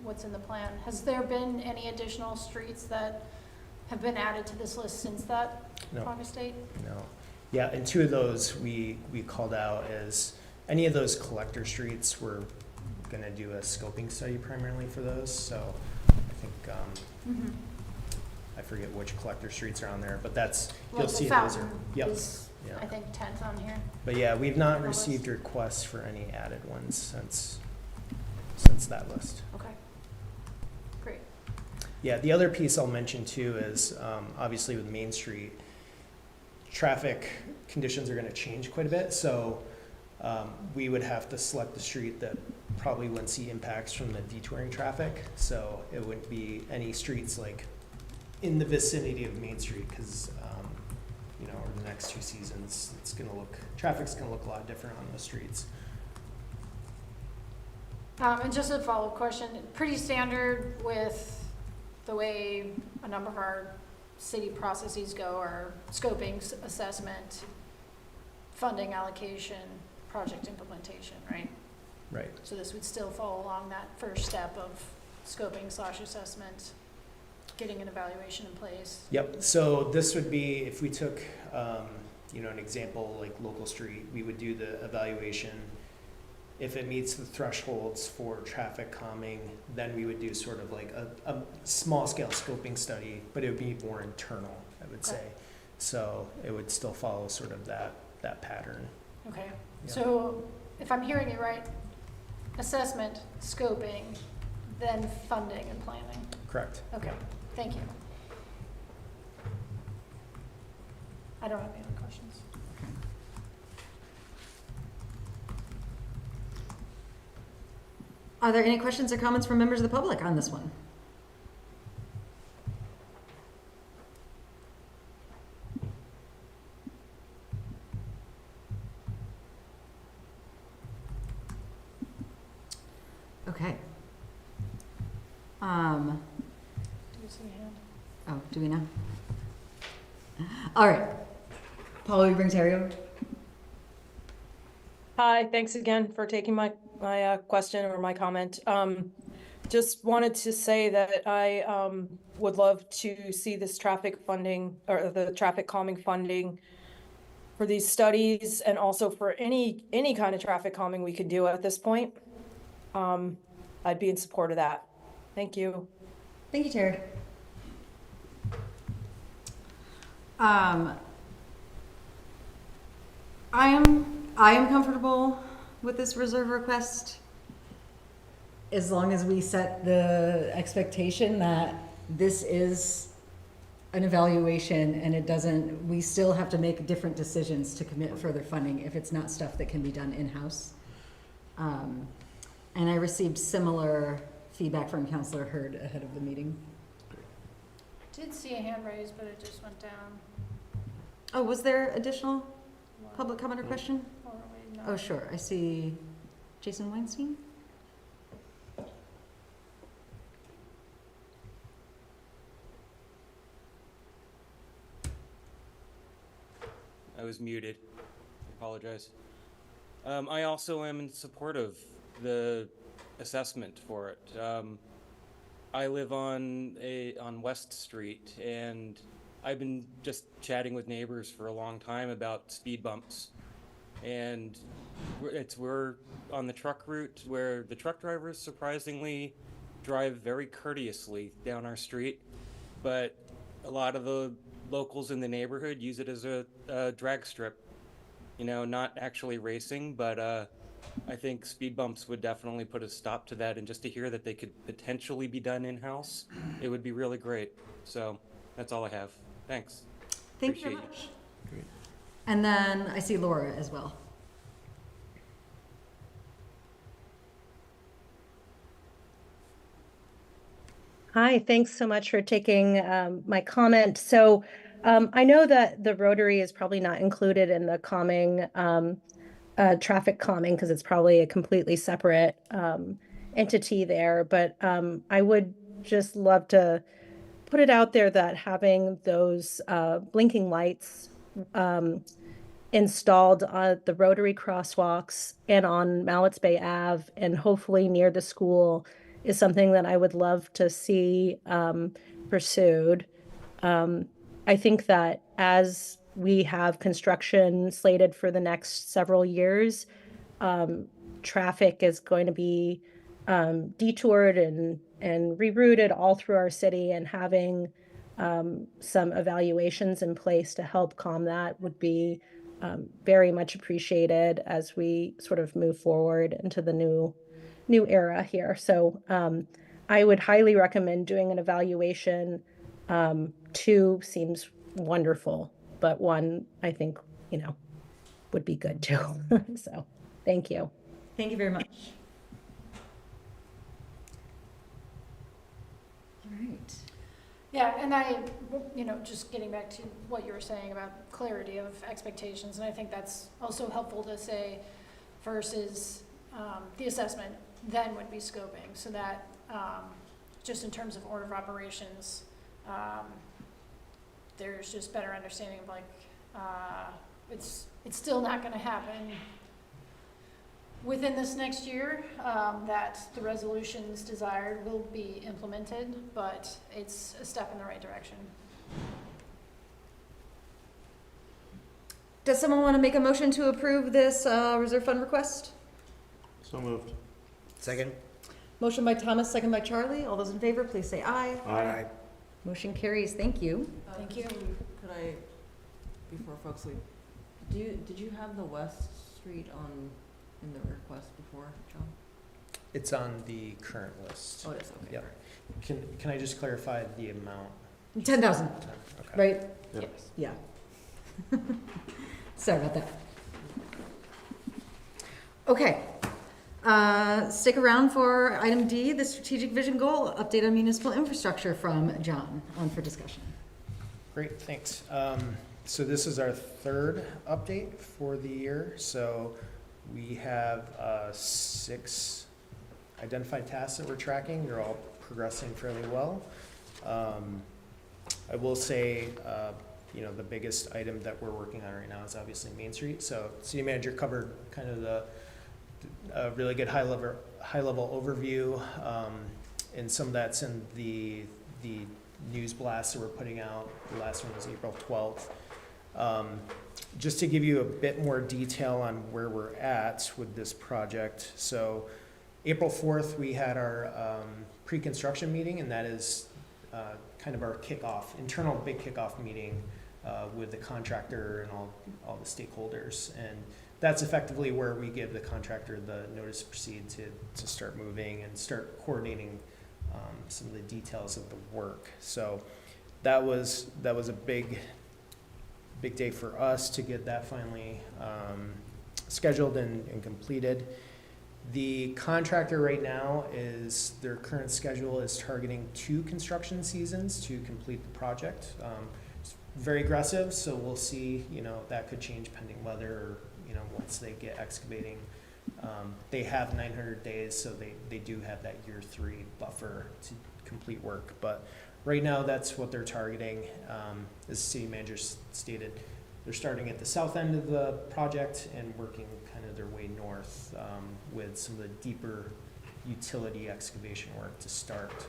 what's in the plan. Has there been any additional streets that have been added to this list since that August date? No. Yeah, and 2 of those we called out as any of those collector streets. We're going to do a scoping study primarily for those. So I think I forget which collector streets are on there, but that's you'll see those are. Yep. Yeah. I think 10th on here. But yeah, we've not received requests for any added ones since that list. Okay. Great. Yeah, the other piece I'll mention too is obviously with Main Street, traffic conditions are going to change quite a bit. So we would have to select the street that probably wouldn't see impacts from the detouring traffic. So it wouldn't be any streets like in the vicinity of Main Street because over the next 2 seasons, traffic's going to look a lot different on those streets. And just a follow-up question, pretty standard with the way a number of our city processes go, our scoping, assessment, funding allocation, project implementation, right? Right. So this would still fall along that first step of scoping/assessment, getting an evaluation in place. Yep, so this would be, if we took, an example like local street, we would do the evaluation. If it meets the thresholds for traffic calming, then we would do sort of like a small scale scoping study, but it would be more internal, I would say. So it would still follow sort of that pattern. Okay, Yeah. so if I'm hearing you right, assessment, scoping, then funding and planning. Correct. Okay, thank you. I don't have any other questions. Are there any questions or comments from members of the public on this one? Okay. Do you see a hand? Oh, do we know? All right. Paul, will you bring Terry over? Hi, thanks again for taking my question or my comment. Just wanted to say that I would love to see this traffic funding or the traffic calming funding for these studies and also for any kind of traffic calming we could do at this point. I'd be in support of that. Thank you. Thank you, Terry. I am comfortable with this reserve request as long as we set the expectation that this is an evaluation and we still have to make different decisions to commit further funding if it's not stuff that can be done in-house. And I received similar feedback from Councilor Hurd ahead of the meeting. Did see a hand raised, but it just went down. Oh, was there additional public comment or question? Or wait, no. Oh, sure. I see Jason Weinstein. I was muted. I apologize. I also am in support of the assessment for it. I live on West Street, and I've been just chatting with neighbors for a long time about speed bumps. And we're on the truck route where the truck drivers surprisingly drive very courteously down our street, but a lot of the locals in the neighborhood use it as a drag strip. Not actually racing, but I think speed bumps would definitely put a stop to that. And just to hear that they could potentially be done in-house, it would be really great. So that's all I have. Thanks. Thank you very much. Great. And then I see Laura as well. Hi, thanks so much for taking my comment. So I know that the Rotary is probably not included in the calming, traffic calming, because it's probably a completely separate entity there. But I would just love to put it out there that having those blinking lights installed on the Rotary crosswalks and on Mallets Bay Ave and hopefully near the school is something that I would love to see pursued. I think that as we have construction slated for the next several years, traffic is going to be detoured and rerouted all through our city, and having some evaluations in place to help calm that would be very much appreciated as we sort of move forward into the new era here. So I would highly recommend doing an evaluation. 2 seems wonderful, but 1 I think would be good too. So thank you. Thank you very much. All right. Yeah, and I, just getting back to what you were saying about clarity of expectations, and I think that's also helpful to say versus the assessment, then would be scoping, so that just in terms of order of operations, there's just better understanding of it's still not going to happen within this next year, that the resolutions desired will be implemented, but it's a step in the right direction. Does someone want to make a motion to approve this reserve fund request? So moved. Second? Motion by Thomas, second by Charlie. All those in favor, please say aye. Aye. Motion carries. Thank you. Thank you. Could I, before folks leave, did you have the West Street in the request before, John? It's on the current list. Oh, it is, okay. Yep. Can I just clarify the amount? 10,000, Okay. right? Yep. Yeah. Sorry about that. Okay. Stick around for item D, the strategic vision goal, update on municipal infrastructure from John, on for discussion. Great, thanks. So this is our third update for the year. So we have 6 identified tasks that we're tracking. They're all progressing fairly well. I will say, the biggest item that we're working on right now is obviously Main Street. So city manager covered kind of a really good high level overview, and some of that's in the news blasts that we're putting out. The last one was April 12th. Just to give you a bit more detail on where we're at with this project. So April 4th, we had our pre-construction meeting, and that is kind of our internal big kickoff meeting with the contractor and all the stakeholders. And that's effectively where we give the contractor the notice to proceed to start moving and start coordinating some of the details of the work. So that was a big day for us to get that finally scheduled and completed. The contractor right now their current schedule is targeting 2 construction seasons to complete the project. It's very aggressive, so we'll see, that could change pending weather or, once they get excavating. They have 900 days, so they do have that year 3 buffer to complete work. But right now, that's what they're targeting. As the city manager stated, they're starting at the south end of the project and working kind of their way north with some of the deeper utility excavation work to start.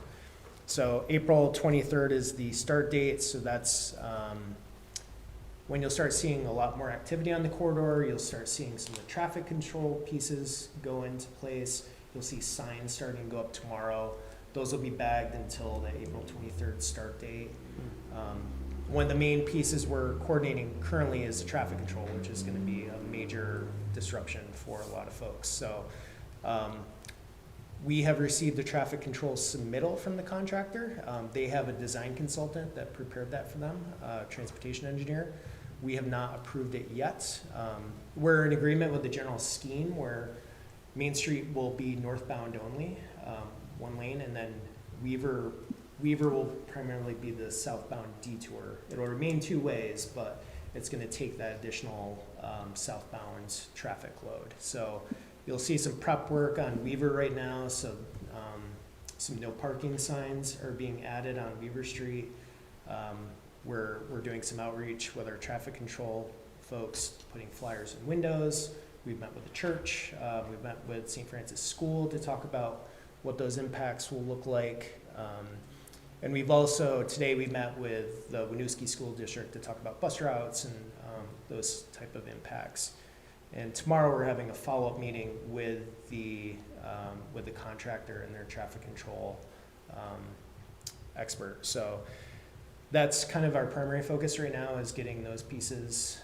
So April 23rd is the start date, so that's when you'll start seeing a lot more activity on the corridor. You'll start seeing some of the traffic control pieces go into place. You'll see signs starting to go up tomorrow. Those will be bagged until the April 23rd start date. One of the main pieces we're coordinating currently is traffic control, which is going to be a major disruption for a lot of folks. So we have received the traffic control submittal from the contractor. They have a design consultant that prepared that for them, a transportation engineer. We have not approved it yet. We're in agreement with the general scheme where Main Street will be northbound only, 1 lane, and then Weaver will primarily be the southbound detour. It'll remain 2 ways, but it's going to take that additional southbound traffic load. So you'll see some prep work on Weaver right now. So some no parking signs are being added on Weaver Street. We're doing some outreach with our traffic control folks, putting flyers in windows. We've met with the church. We've met with St. Francis School to talk about what those impacts will look like. And today we met with the Winooski School District to talk about bus routes and those type of impacts. And tomorrow we're having a follow-up meeting with the contractor and their traffic control expert. So that's kind of our primary focus right now, is getting those pieces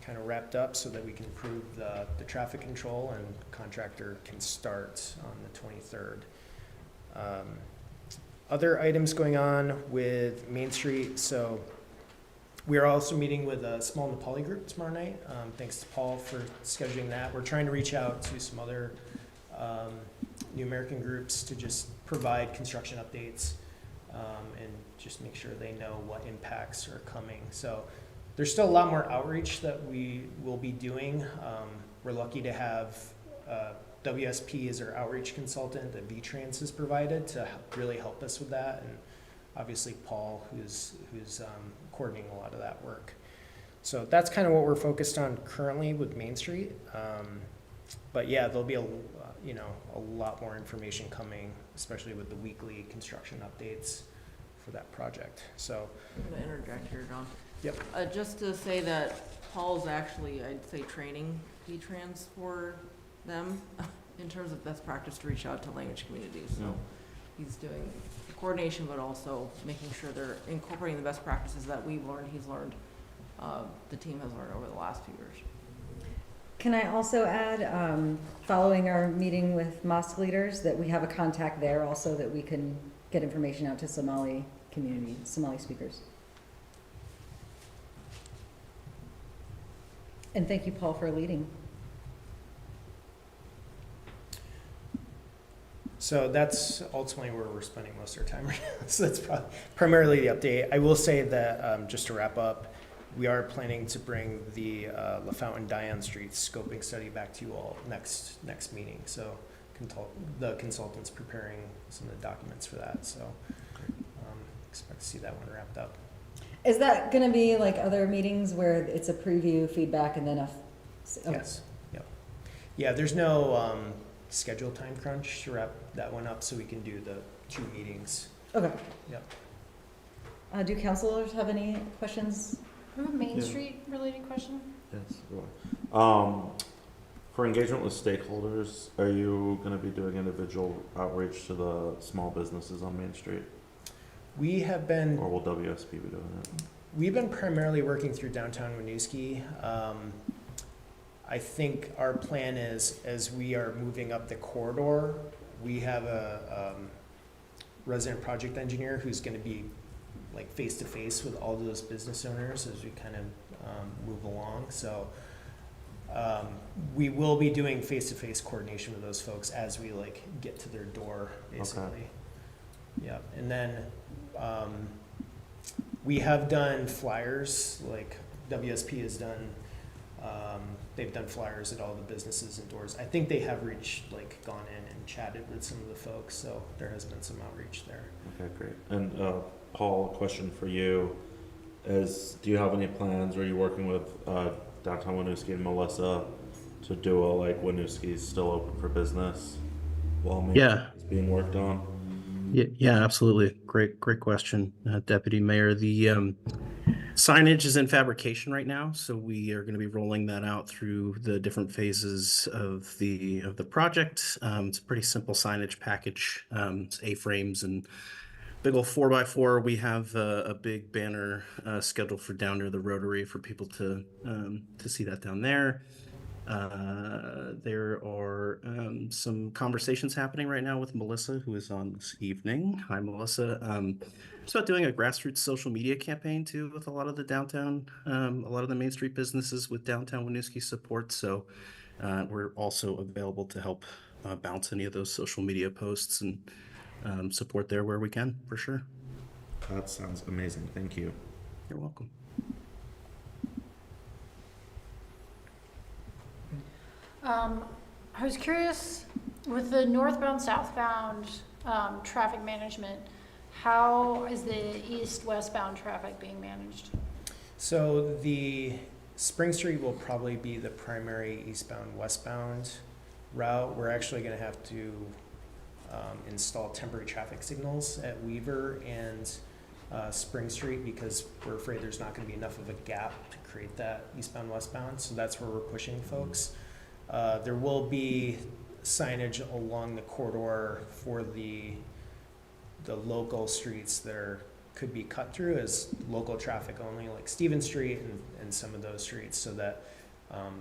kind of wrapped up so that we can approve the traffic control and contractor can start on the 23rd. Other items going on with Main Street. So we are also meeting with a small Nepali group tomorrow night. Thanks to Paul for scheduling that. We're trying to reach out to some other New American groups to just provide construction updates and just make sure they know what impacts are coming. So there's still a lot more outreach that we will be doing. We're lucky to have WSP is our outreach consultant that VTrans has provided to really help us with that, and obviously Paul, who's coordinating a lot of that work. So that's kind of what we're focused on currently with Main Street. But yeah, there'll be a lot more information coming, especially with the weekly construction updates for that project. So I'm gonna interject here, John. Yep. Just to say that Paul's actually, I'd say, training VTrans for them in terms of best practice to reach out to language communities. So he's doing coordination, but also making sure they're incorporating the best practices that we've learned, he's learned, the team has learned over the last few years. Can I also add, following our meeting with mosque leaders, that we have a contact there also that we can get information out to Somali community, Somali speakers. And thank you, Paul, for leading. So that's ultimately where we're spending most of our time right now. So that's primarily the update. I will say that, just to wrap up, we are planning to bring the LaFountain Diane Street scoping study back to you all next meeting. So the consultant's preparing some of the documents for that. So expect to see that one wrapped up. Is that gonna be like other meetings where it's a preview, feedback, and then Yes. Yep. Yeah, there's no schedule time crunch to wrap that one up, so we can do the 2 meetings. Okay. Yep. Do councilors have any questions? I have a Main Street related question. Yes. Sure. For engagement with stakeholders, are you going to be doing individual outreach to the small businesses on Main Street? We have been, Or will WSP be doing it? we've been primarily working through downtown Winooski. I think our plan is, as we are moving up the corridor, we have a resident project engineer who's going to be like face to face with all those business owners as we kind of move along. So we will be doing face to face coordination with those folks as we like get to their door, basically. Okay. Yeah, and then we have done flyers, like WSP has done. They've done flyers at all the businesses and doors. I think they have gone in and chatted with some of the folks, so there has been some outreach there. Okay, great. And Paul, a question for you is, do you have any plans, or are you working with Downtown Winooski and Melissa to do a Winooski's still open for business while Main Street is being worked on? Yeah, absolutely. Great question, Deputy Mayor. The signage is in fabrication right now, so we are going to be rolling that out through the different phases of the project. It's a pretty simple signage package. It's A-frames and big old 4x4. We have a big banner scheduled for down near the Rotary for people to see that down there. There are some conversations happening right now with Melissa, who is on this evening. Hi, Melissa. It's about doing a grassroots social media campaign too with a lot of the downtown, a lot of the Main Street businesses with downtown Winooski support. So we're also available to help bounce any of those social media posts and support there where we can, for sure. That sounds amazing. Thank you. You're welcome. I was curious, with the northbound, southbound traffic management, how is the east-westbound traffic being managed? So the Spring Street will probably be the primary eastbound, westbound route. We're actually going to have to install temporary traffic signals at Weaver and Spring Street because we're afraid there's not going to be enough of a gap to create that eastbound, westbound. So that's where we're pushing folks. There will be signage along the corridor for the local streets that could be cut through as local traffic only, like Stephen Street and some of those streets, so that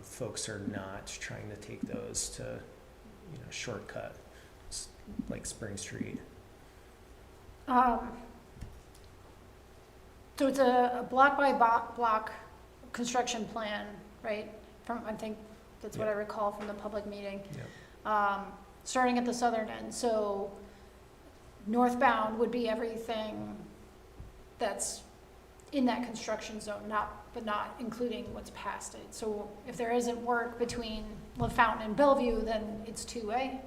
folks are not trying to take those to shortcut like Spring Street. So it's a block by block construction plan, right? I think that's what I recall from the public meeting. Starting at the southern end. So northbound would be everything that's in that construction zone, but not including what's past it. So if there isn't work between LaFountain and Bellevue, then it's two-way?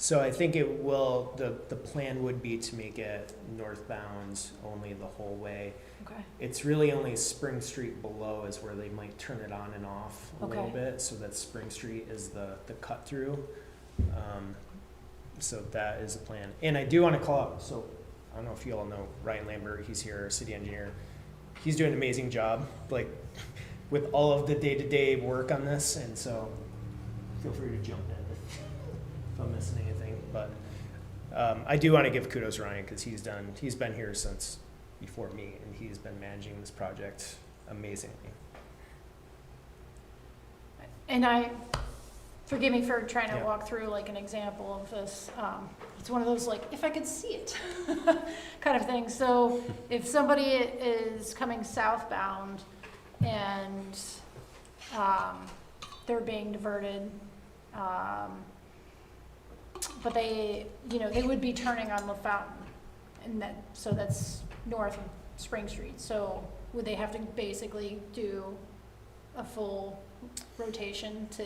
So I think it will, the plan would be to make it northbound only the whole way. Okay. It's really only Spring Street below is where they might turn it on and off a little Okay. bit, so that Spring Street is the cut through. So that is the plan. And I do want to call out, so I don't know if you all know Ryan Lambert, he's here, our city engineer. He's doing an amazing job, like with all of the day-to-day work on this, and so feel free to jump in if I'm missing anything. But I do want to give kudos to Ryan because he's been here since before me, and he's been managing this project amazingly. And forgive me for trying to Yeah. walk through like an example of this. It's one of those like, if I could see it kind of thing. So if somebody is coming southbound and they're being diverted, but they would be turning on LaFountain, and so that's north of Spring Street. So would they have to basically do a full rotation to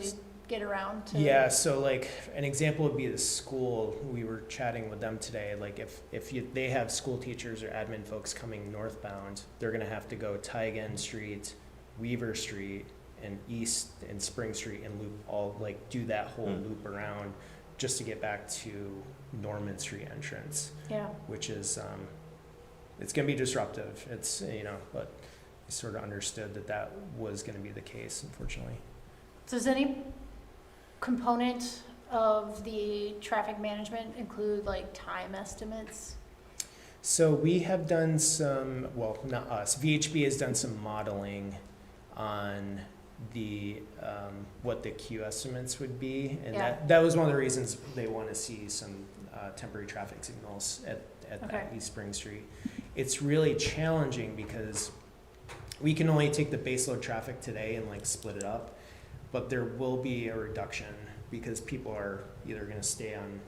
get around to? Yeah, so like an example would be the school. We were chatting with them today. Like they have school teachers or admin folks coming northbound, they're gonna have to go Teigen Street, Weaver Street, and East and Spring Street and do that whole loop around just to get back to Norman Street entrance. Yeah. Which is it's gonna be disruptive. It's but we sort of understood that was gonna be the case, unfortunately. So does any component of the traffic management include like time estimates? So we have done some, well, not us, VHB has done some modeling on the what the queue estimates would be, and Yeah. that was one of the reasons they want to see some temporary traffic signals at Okay. that East Spring Street. It's really challenging because we can only take the baseload traffic today and like split it up, but there will be a reduction because people are either going to stay on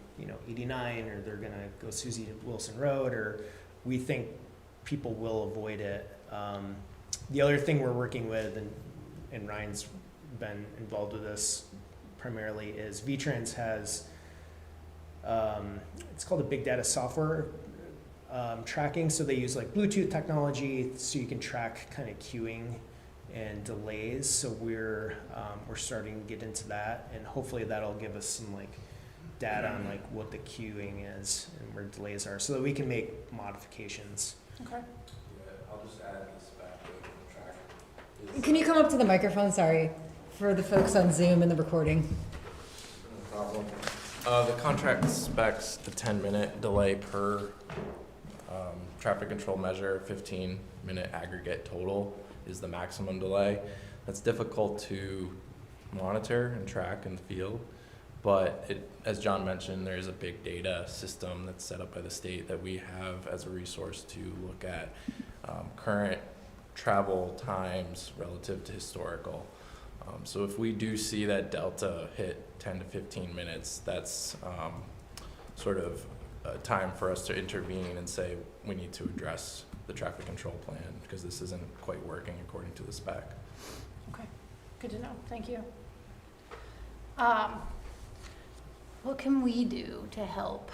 89 or they're going to go Susie Wilson Road, or we think people will avoid it. The other thing we're working with, and Ryan's been involved with this primarily, is VTrans has it's called a big data software tracking. So they use like Bluetooth technology so you can track kind of queuing and delays. So we're starting to get into that, and hopefully that'll give us some like data on like what the queuing is and where delays are, so that we can make modifications. Okay. I'll just add this back to the track. Can you come up to the microphone, sorry, for the folks on Zoom and the recording? No problem. The contract specs a 10-minute delay per traffic control measure, 15-minute aggregate total is the maximum delay. That's difficult to monitor and track in the field, but as John mentioned, there's a big data system that's set up by the state that we have as a resource to look at current travel times relative to historical. So if we do see that delta hit 10 to 15 minutes, that's sort of a time for us to intervene and say we need to address the traffic control plan because this isn't quite working according to the spec. Okay, good to know, thank you. What can we do to help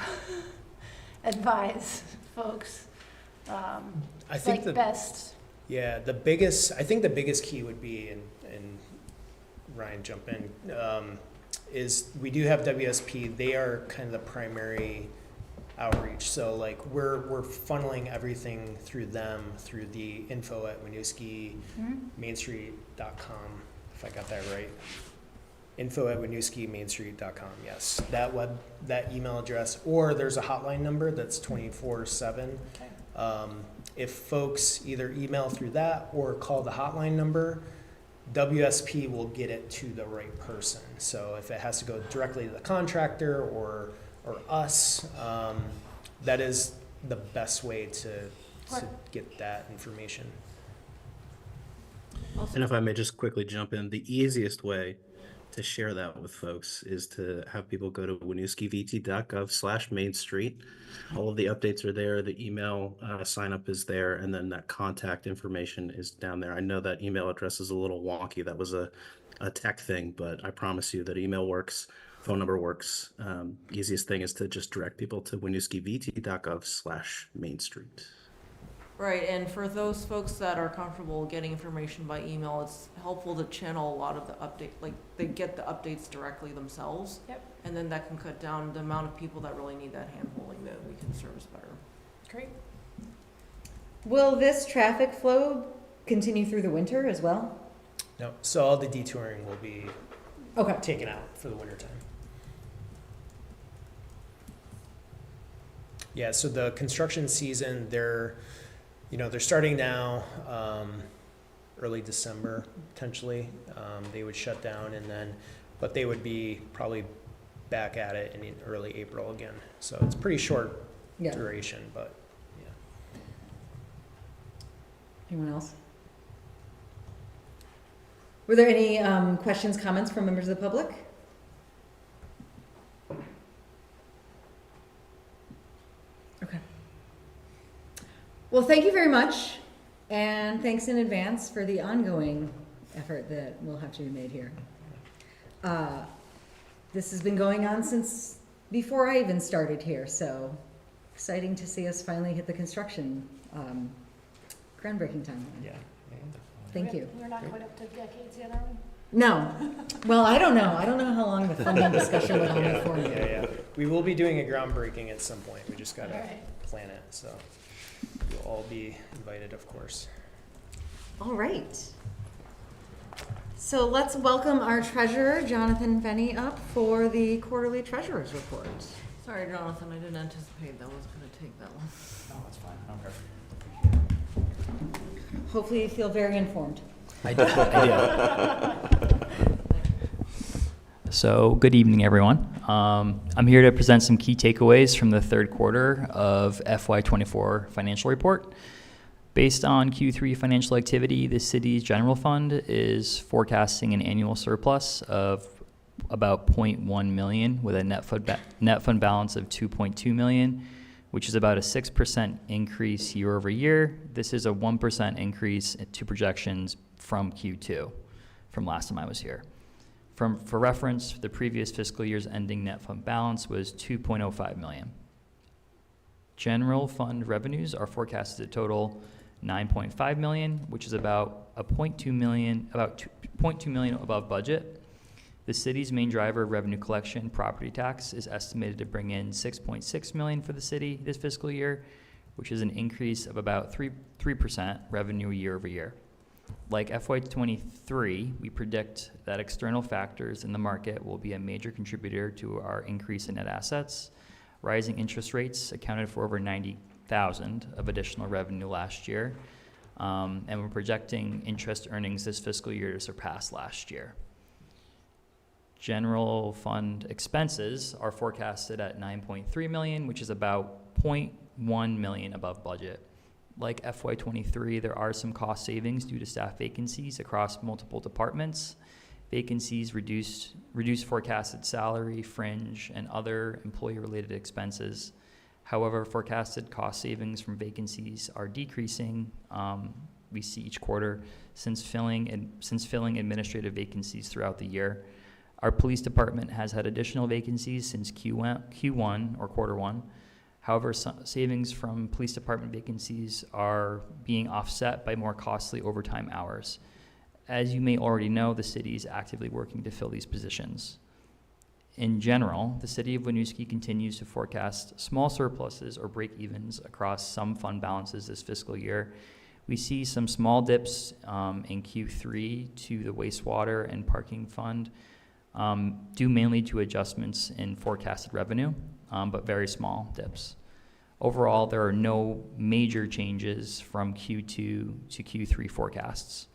advise folks? I think like best. Yeah, I think the biggest key would be, and Ryan jump in, is we do have WSP. They are kind of the primary outreach. So like we're funneling everything through them, through the info at Winooski, mainstreet.com, if I got that right. Info at winooskimainstreet.com, yes. That email address, or there's a hotline number that's 24/7. Okay. If folks either email through that or call the hotline number, WSP will get it to the right person. So if it has to go directly to the contractor or us, that is the best way to get that information. And if I may just quickly jump in, the easiest way to share that with folks is to have people go to winooskivt.gov/Main Street. All of the updates are there. The email sign up is there, and then that contact information is down there. I know that email address is a little wonky. That was a tech thing, but I promise you that email works. phone number works. Easiest thing is to just direct people to winooskivt.gov/Main Street. Right, and for those folks that are comfortable getting information by email, it's helpful to channel a lot of the update, like they get the updates directly themselves. Yep. And then that can cut down the amount of people that really need that hand-holding that we can service better. Great. Will this traffic flow continue through the winter as well? No, so all the detouring will be Okay. taken out for the winter time. Yeah, so the construction season, they're starting now, early December, potentially. They would shut down but they would be probably back at it in early April again. So it's pretty short Yeah. duration, but yeah. Anyone else? Were there any questions, comments from members of the public? Okay. Well, thank you very much, and thanks in advance for the ongoing effort that will have to be made here. This has been going on since before I even started here, so exciting to see us finally hit the construction groundbreaking timeline. Yeah. Thank you. We're not quite up to decades yet, are we? No. Well, I don't know. I don't know how long the funding discussion went on before me. Yeah. We will be doing a groundbreaking at some point. We just gotta Alright. plan it, so you'll all be invited, of course. All right. So let's welcome our treasurer, Jonathan Fenny, up for the quarterly treasurer's report. Sorry, Jonathan, I didn't anticipate that was gonna take that long. No, that's fine. I don't care. Hopefully you feel very informed. I do. So, good evening, everyone. I'm here to present some key takeaways from the third quarter of FY24 financial report. Based on Q3 financial activity, the city's general fund is forecasting an annual surplus of about 0.1 million with a net fund balance of 2.2 million, which is about a 6% increase year over year. This is a 1% increase to projections from Q2, from last time I was here. For reference, the previous fiscal year's ending net fund balance was 2.05 million. General fund revenues are forecasted to total 9.5 million, which is about 0.2 million above budget. The city's main driver of revenue collection, property tax, is estimated to bring in 6.6 million for the city this fiscal year, which is an increase of about 3% revenue year over year. Like FY23, we predict that external factors in the market will be a major contributor to our increase in net assets. Rising interest rates accounted for over 90,000 of additional revenue last year, and we're projecting interest earnings this fiscal year to surpass last year. General fund expenses are forecasted at 9.3 million, which is about 0.1 million above budget. Like FY23, there are some cost savings due to staff vacancies across multiple departments. Vacancies reduce forecasted salary, fringe, and other employee-related expenses. However, forecasted cost savings from vacancies are decreasing. We see each quarter since filling administrative vacancies throughout the year. Our police department has had additional vacancies since Q1 or quarter one. However, savings from police department vacancies are being offset by more costly overtime hours. As you may already know, the city is actively working to fill these positions. In general, the city of Winooski continues to forecast small surpluses or break-evens across some fund balances this fiscal year. We see some small dips in Q3 to the wastewater and parking fund, due mainly to adjustments in forecasted revenue, but very small dips. Overall, there are no major changes from Q2 to Q3 forecasts.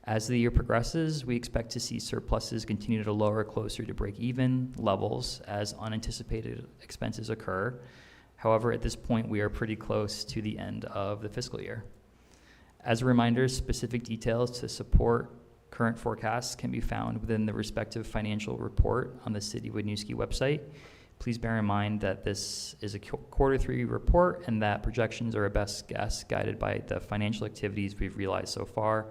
As the year progresses, we expect to see surpluses continue to lower closer to break-even levels as unanticipated expenses occur. However, at this point, we are pretty close to the end of the fiscal year. As a reminder, specific details to support current forecasts can be found within the respective financial report on the City of Winooski website. Please bear in mind that this is a quarter three report and that projections are a best guess guided by the financial activities we've realized so far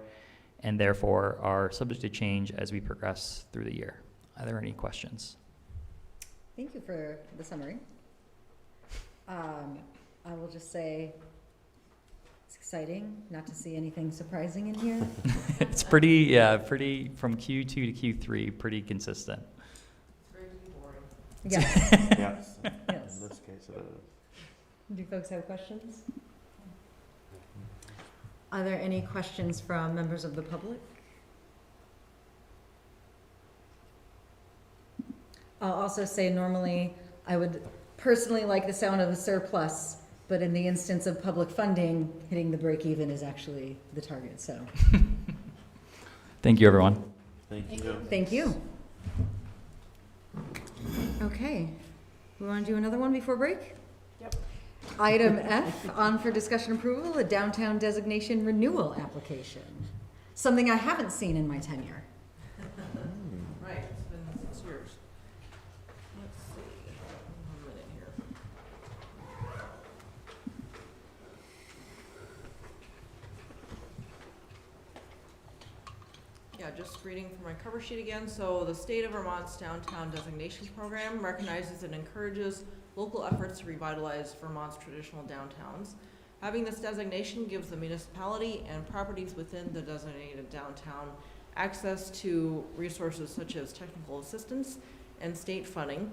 and therefore are subject to change as we progress through the year. Are there any questions? Thank you for the summary. I will just say, it's exciting not to see anything surprising in here. It's pretty from Q2 to Q3, pretty consistent. Very boring. Yes. Yes. Yes. In this case, it is. Do folks have questions? Are there any questions from members of the public? I'll also say normally I would personally like the sound of a surplus, but in the instance of public funding, hitting the break even is actually the target, so. Thank you, everyone. Thank you. Thank you. Okay, we want to do another one before break? Yep. Item F, on for discussion approval, a downtown designation renewal application. Something I haven't seen in my tenure. Right, it's been 6 years. Let's see, 1 minute here. Yeah, just reading from my cover sheet again. So the state of Vermont's downtown designation program recognizes and encourages local efforts to revitalize Vermont's traditional downtowns. Having this designation gives the municipality and properties within the designated downtown access to resources such as technical assistance and state funding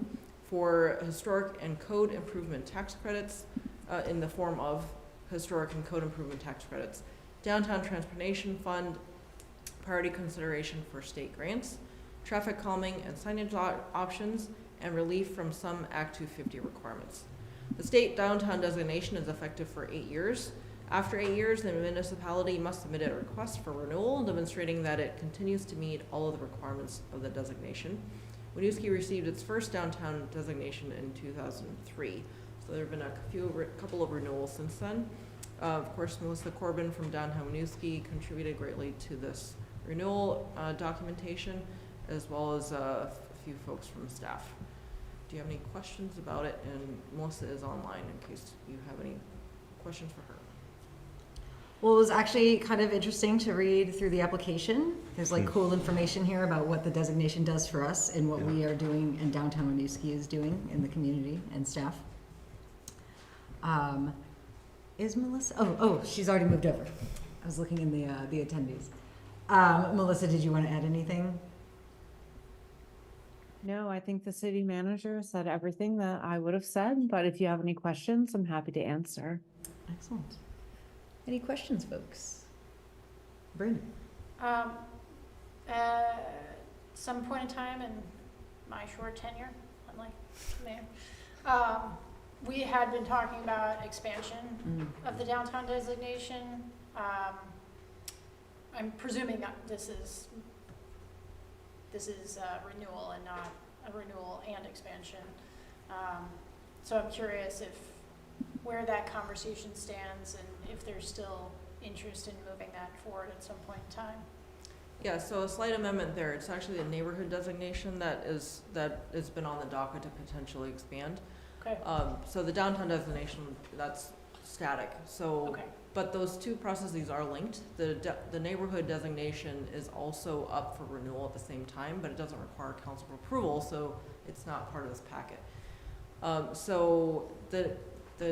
for historic and code improvement tax credits in the form of historic and code improvement tax credits, downtown transportation fund, priority consideration for state grants, traffic calming and signage options, and relief from some Act 250 requirements. The state downtown designation is effective for 8 years. After 8 years, the municipality must submit a request for renewal, demonstrating that it continues to meet all of the requirements of the designation. Winooski received its first downtown designation in 2003, so there have been a couple of renewals since then. Of course, Melissa Corbin from downtown Winooski contributed greatly to this renewal documentation, as well as a few folks from staff. Do you have any questions about it? And Melissa is online in case you have any questions for her. Well, it was actually kind of interesting to read through the application. There's like cool information here about what the designation does for us and what we are doing and downtown Winooski is doing in the community and staff. Is Melissa, oh, she's already moved over. I was looking in the attendees. Melissa, did you want to add anything? No, I think the city manager said everything that I would have said, but if you have any questions, I'm happy to answer. Excellent. Any questions, folks? Bryn? At some point in time in my short tenure, unlike Mayor, we had been talking about expansion of the downtown designation. I'm presuming that this is renewal and not a renewal and expansion. So I'm curious where that conversation stands and if there's still interest in moving that forward at some point in time. Yeah, so a slight amendment there. It's actually a neighborhood designation that has been on the docket to potentially expand. Okay. So the downtown designation, that's static. So, okay. But those two processes are linked. The neighborhood designation is also up for renewal at the same time, but it doesn't require council approval, so it's not part of this packet. So the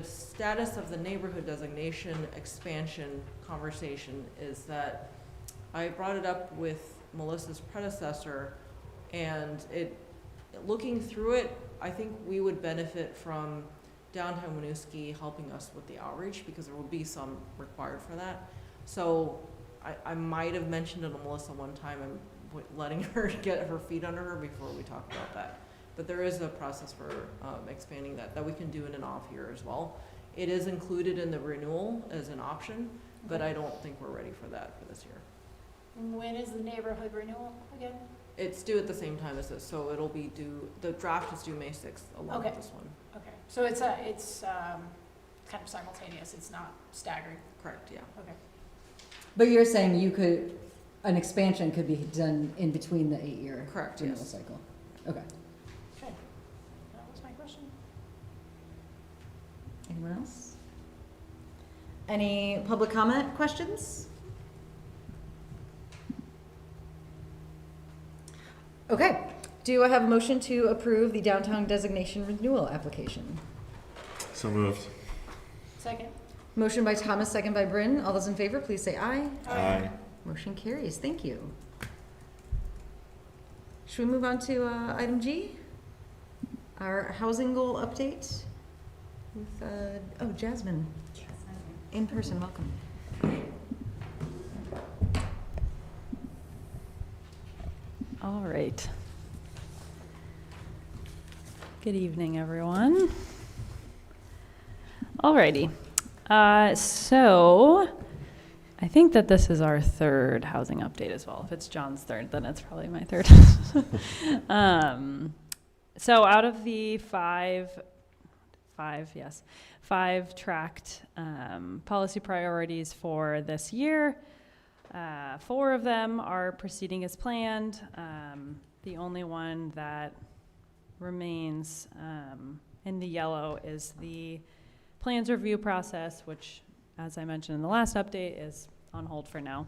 status of the neighborhood designation expansion conversation is that I brought it up with Melissa's predecessor, and looking through it, I think we would benefit from downtown Winooski helping us with the outreach, because there will be some required for that. So I might have mentioned it to Melissa one time and letting her get her feet under her before we talk about that. But there is a process for expanding that we can do in an off year as well. It is included in the renewal as an option, but I don't think we're ready for that for this year. When is the neighborhood renewal again? It's due at the same time as this, so it'll be due, the draft is due May 6th along with this one. Okay, so it's kind of simultaneous, it's not staggered. Correct, yeah. Okay. But you're saying an expansion could be done in between the 8-year Correct, renewal yes. cycle? Okay. Okay, that was my question. Anyone else? Any public comment questions? Okay, Do I have a motion to approve the downtown designation renewal application? So moved. Second. Motion by Thomas, second by Bryn. All those in favor, please say aye. Aye. Motion carries. Thank you. Should we move on to item G? Our housing goal update with, Jasmine. In person, welcome. All right. Good evening, everyone. Alrighty. So I think that this is our third housing update as well. If it's John's third, then it's probably my third. So out of the five tracked policy priorities for this year, 4 of them are proceeding as planned. The only one that remains in the yellow is the plans review process, which, as I mentioned in the last update, is on hold for now.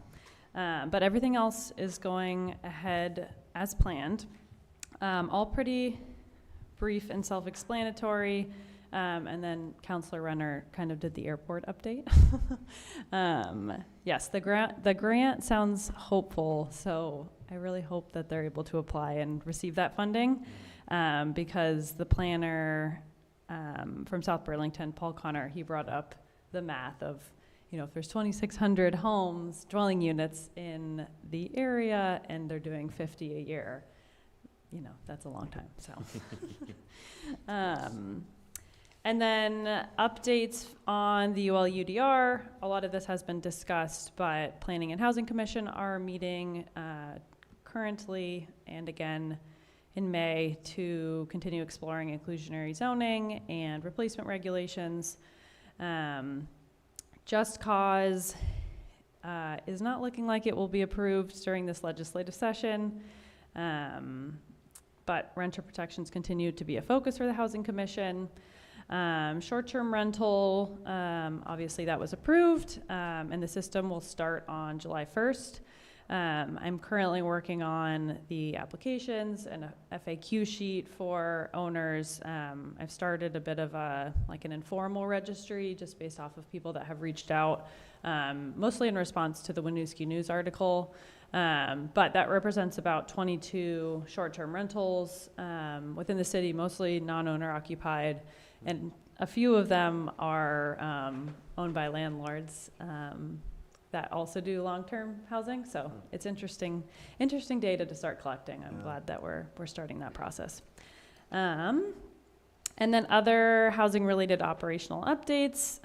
But everything else is going ahead as planned. All pretty brief and self-explanatory. And then Councilor Renner kind of did the airport update. Yes, the grant sounds hopeful, so I really hope that they're able to apply and receive that funding, because the planner from South Burlington, Paul Connor, he brought up the math of, if there's 2,600 homes, dwelling units in the area, and they're doing 50 a year, that's a long time, so. And then updates on the UL UDR. A lot of this has been discussed, but Planning and Housing Commission are meeting currently and again in May to continue exploring inclusionary zoning and replacement regulations. Just Cause is not looking like it will be approved during this legislative session. But renter protections continue to be a focus for the Housing Commission. Short-term rental, obviously that was approved, and the system will start on July 1st. I'm currently working on the applications and a FAQ sheet for owners. I've started a bit of an informal registry just based off of people that have reached out, mostly in response to the Winooski news article. But that represents about 22 short-term rentals within the city, mostly non-owner occupied, and a few of them are owned by landlords that also do long-term housing. So it's interesting data to start collecting. I'm glad that we're starting that process. And then other housing-related operational updates.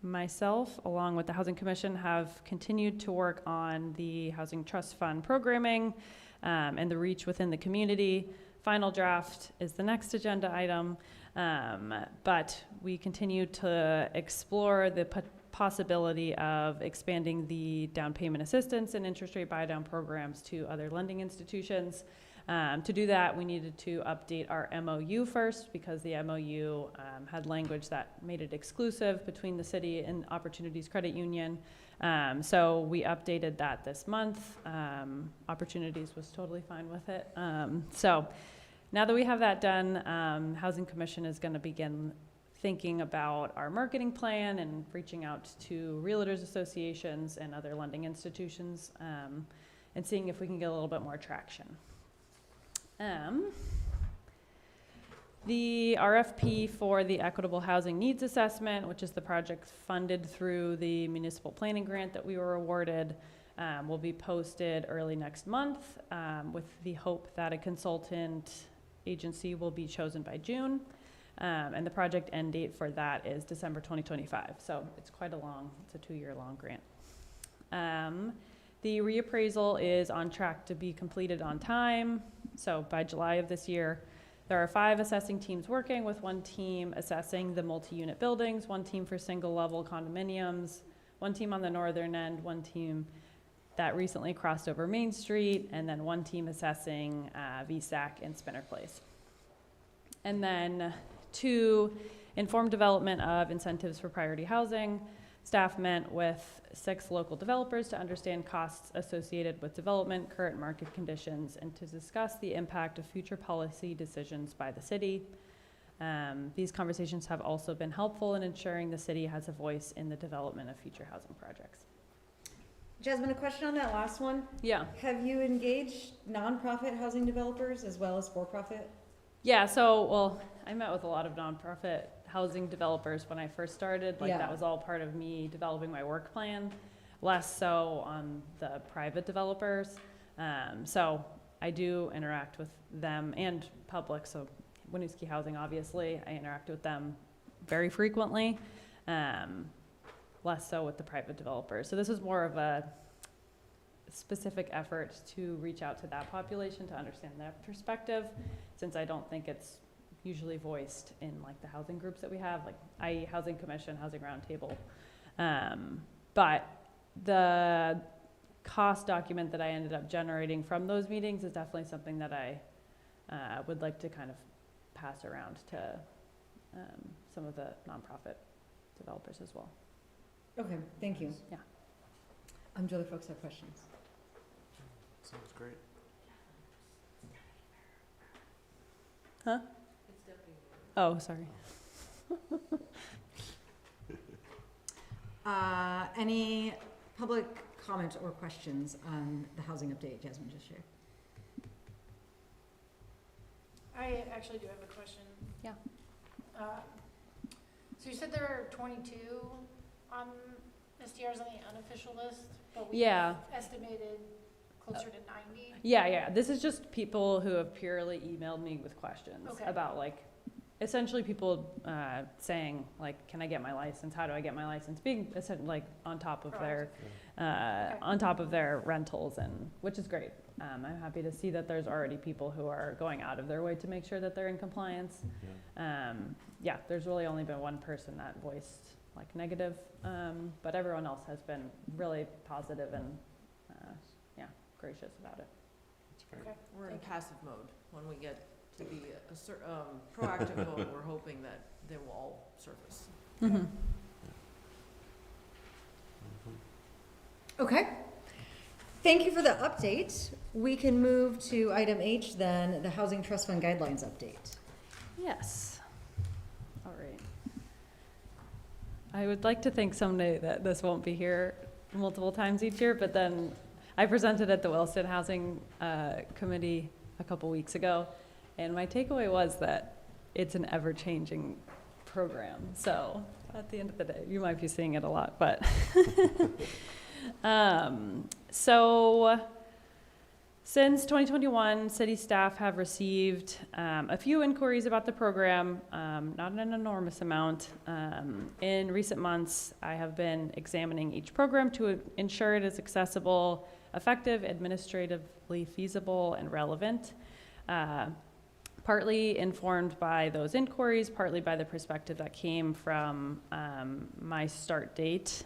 Myself, along with the Housing Commission, have continued to work on the Housing Trust Fund programming and the reach within the community. Final draft is the next agenda item, but we continue to explore the possibility of expanding the down payment assistance and interest rate buy-down programs to other lending institutions. To do that, we needed to update our MOU first, because the MOU had language that made it exclusive between the city and Opportunities Credit Union. So we updated that this month. Opportunities was totally fine with it. So now that we have that done, Housing Commission is going to begin thinking about our marketing plan and reaching out to realtors associations and other lending institutions, and seeing if we can get a little bit more traction. The RFP for the Equitable Housing Needs Assessment, which is the project funded through the municipal planning grant that we were awarded, will be posted early next month, with the hope that a consultant agency will be chosen by June. And the project end date for that is December 2025. So it's quite it's a 2-year long grant. The reappraisal is on track to be completed on time. So by July of this year, there are 5 assessing teams working, with 1 team assessing the multi-unit buildings, 1 team for single-level condominiums, 1 team on the northern end, 1 team that recently crossed over Main Street, and then 1 team assessing VSAC and Spinner Place. And then to inform development of incentives for priority housing, Staff met with 6 local developers to understand costs associated with development, current market conditions, and to discuss the impact of future policy decisions by the city. These conversations have also been helpful in ensuring the city has a voice in the development of future housing projects. Jasmine, a question on that last one. Yeah. Have you engaged nonprofit housing developers as well as for-profit? Yeah, so, well, I met with a lot of nonprofit housing developers when I first started. Like, Yeah. that was all part of me developing my work plan, less so on the private developers. So I do interact with them and public, so Winooski Housing, obviously, I interact with them very frequently, less so with the private developers. So this was more of a specific effort to reach out to that population to understand their perspective, since I don't think it's usually voiced in like the housing groups that we have, like i.e. Housing Commission, Housing Roundtable. But the cost document that I ended up generating from those meetings is definitely something that I would like to kind of pass around to some of the nonprofit developers as well. Okay, thank you. Yeah. Do other folks have questions? Sounds great. Huh? Oh, sorry. Any public comment or questions on the housing update Jasmine just shared? I actually do have a question. Yeah. So you said there are 22 on STRs on the unofficial list, but we Yeah. estimated closer to 90? Yeah. This is just people who have purely emailed me with questions Okay. about like, essentially people saying like, can I get my license? How do I get my license? Being like on top of their rentals, and which is great. I'm happy to see that there's already people who are going out of their way to make sure that they're in compliance. Yeah, there's really only been one person that voiced like negative, but everyone else has been really positive and gracious about it. Okay. We're in passive mode. When we get to be a proactive mode, we're hoping that they will all surface. Mm-hmm. Okay. Thank you for the update. We can move to item H then, the Housing Trust Fund Guidelines update. Yes. All right. I would like to think someday that this won't be here multiple times each year, but then I presented at the Williston Housing Committee a couple weeks ago, and my takeaway was that it's an ever-changing program. So at the end of the day, you might be seeing it a lot, but so since 2021, city staff have received a few inquiries about the program, not an enormous amount. In recent months, I have been examining each program to ensure it is accessible, effective, administratively feasible, and relevant. Partly informed by those inquiries, partly by the perspective that came from my start date.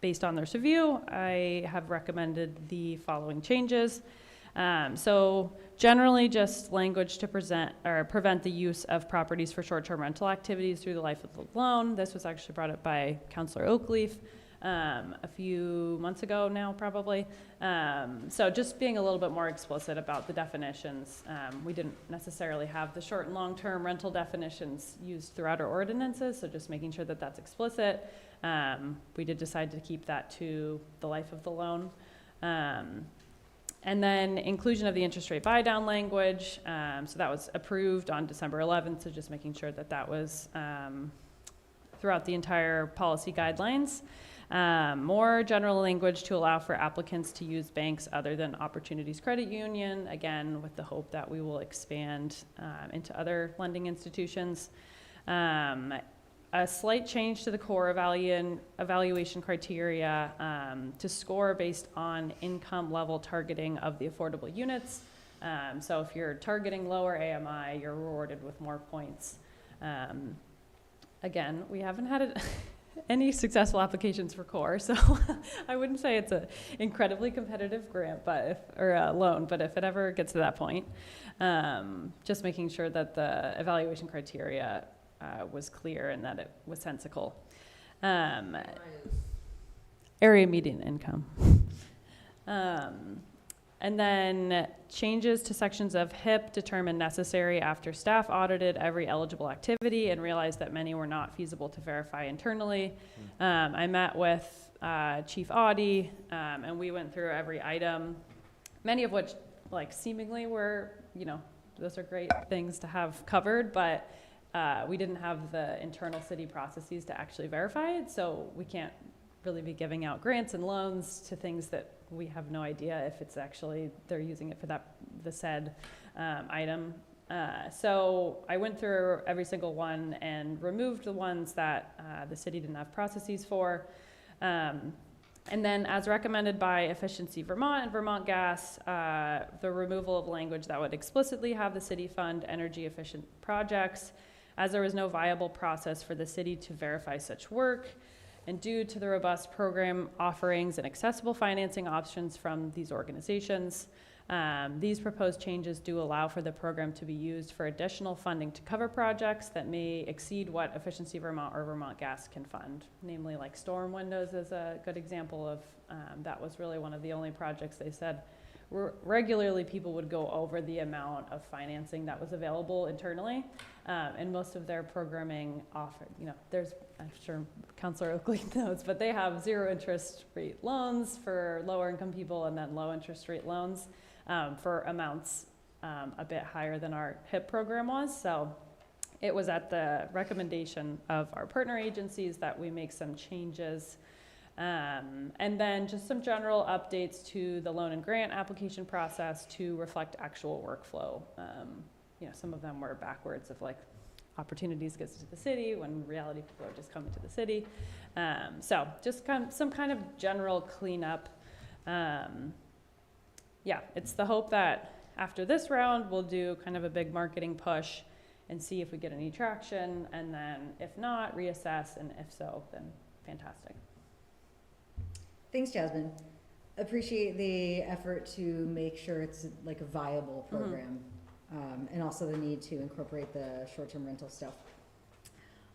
Based on this review, I have recommended the following changes. So generally just language to prevent the use of properties for short-term rental activities through the life of the loan. This was actually brought up by Councilor Oakleaf a few months ago now, probably. So just being a little bit more explicit about the definitions. We didn't necessarily have the short and long-term rental definitions used throughout our ordinances, so just making sure that that's explicit. We did decide to keep that to the life of the loan. And then inclusion of the interest rate buy-down language. So that was approved on December 11th, so just making sure that that was throughout the entire policy guidelines. More general language to allow for applicants to use banks other than Opportunities Credit Union, again, with the hope that we will expand into other lending institutions. A slight change to the core evaluation criteria to score based on income level targeting of the affordable units. So if you're targeting lower AMI, you're rewarded with more points. Again, we haven't had any successful applications for core, so I wouldn't say it's an incredibly competitive grant, loan, but if it ever gets to that point, just making sure that the evaluation criteria was clear and that it was sensical. Area median income. And then changes to sections of HIP determined necessary after staff audited every eligible activity and realized that many were not feasible to verify internally. I met with Chief Audie, and we went through every item, many of which like seemingly were, you know, those are great things to have covered, but we didn't have the internal city processes to actually verify it, so we can't really be giving out grants and loans to things that we have no idea if it's actually, they're using it for that, the said item. So I went through every single one and removed the ones that the city didn't have processes for. And then as recommended by Efficiency Vermont and Vermont Gas, the removal of language that would explicitly have the city fund energy efficient projects, as there was no viable process for the city to verify such work. And due to the robust program offerings and accessible financing options from these organizations, these proposed changes do allow for the program to be used for additional funding to cover projects that may exceed what Efficiency Vermont or Vermont Gas can fund. Namely, like storm windows is a good example of, that was really one of the only projects they said regularly people would go over the amount of financing that was available internally. And most of their programming offered, you know, there's, I'm sure Councilor Oakley knows, but they have 0 interest rate loans for lower income people and then low interest rate loans for amounts a bit higher than our HIP program was. So it was at the recommendation of our partner agencies that we make some changes. And then just some general updates to the loan and grant application process to reflect actual workflow. You know, some of them were backwards of like opportunities gets to the city when in reality people are just coming to the city. So just some kind of general cleanup. Yeah, it's the hope that after this round, we'll do kind of a big marketing push and see if we get any traction. And then if not, reassess. And if so, then fantastic. Thanks, Jasmine. Appreciate the effort to make sure it's like a viable program, and also the need to incorporate the short-term rental stuff.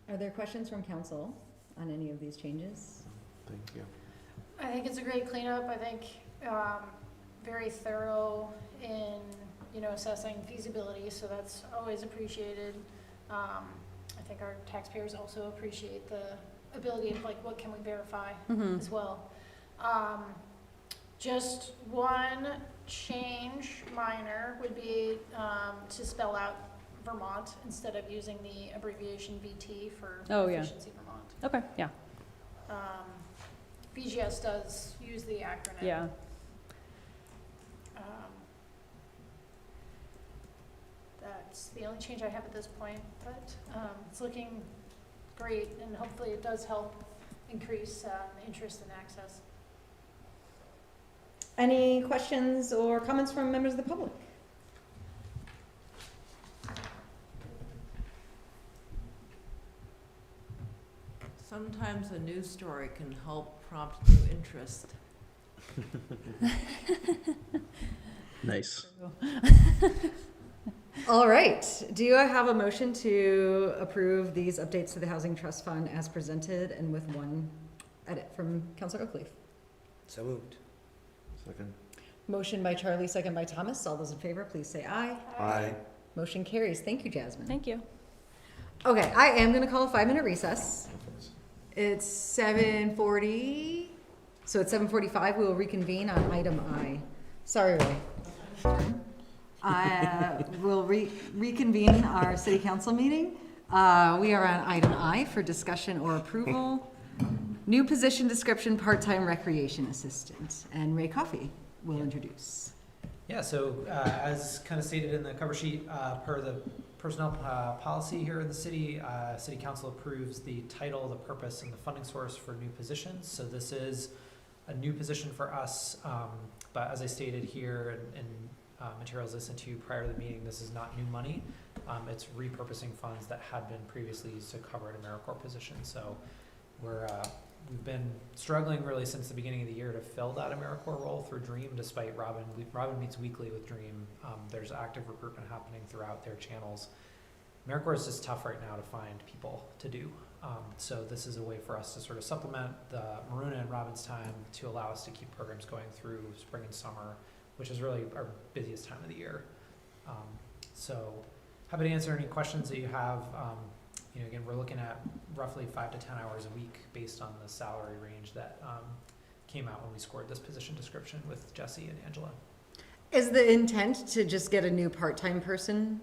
Are there questions from council on any of these changes? Thank you. I think it's a great cleanup. I think very thorough in, you know, assessing feasibility, so that's always appreciated. I think our taxpayers also appreciate the ability of like what can we verify as well. Just one change, minor, would be to spell out Vermont instead of using the abbreviation VT for Efficiency Vermont. Okay, yeah. VGS does use the acronym. Yeah. That's the only change I have at this point, but it's looking great, and hopefully it does help increase interest and access. Any questions or comments from members of the public? Sometimes a news story can help prompt new interest. Nice. All right. Do I have a motion to approve these updates to the Housing Trust Fund as presented and with one edit from Councilor Oakley? So moved. Second. Motion by Charlie, second by Thomas. All those in favor, please say aye. Aye. Motion carries. Thank you, Jasmine. Thank you. Okay, I am going to call a 5-minute recess. It's 7:40, so at 7:45 we will reconvene on item I. Sorry, Ray. We'll reconvene our city council meeting. We are on item I for discussion or approval. New position description, part-time recreation assistant, and Ray Coffey will introduce. Yeah, so as kind of stated in the cover sheet, per the personnel policy here in the city, city council approves the title, the purpose, and the funding source for new positions. So this is a new position for us, but as I stated here in materials listened to prior to the meeting, this is not new money. It's repurposing funds that had been previously used to cover an AmeriCorps position. So we've been struggling really since the beginning of the year to fill that AmeriCorps role through DREAM, despite Robin meets weekly with DREAM. There's active recruitment happening throughout their channels. AmeriCorps is just tough right now to find people to do. So this is a way for us to sort of supplement the Maruna and Robbins time to allow us to keep programs going through spring and summer, which is really our busiest time of the year. So happy to answer any questions that you have. Again, we're looking at roughly 5 to 10 hours a week based on the salary range that came out when we scored this position description with Jesse and Angela. Is the intent to just get a new part-time person?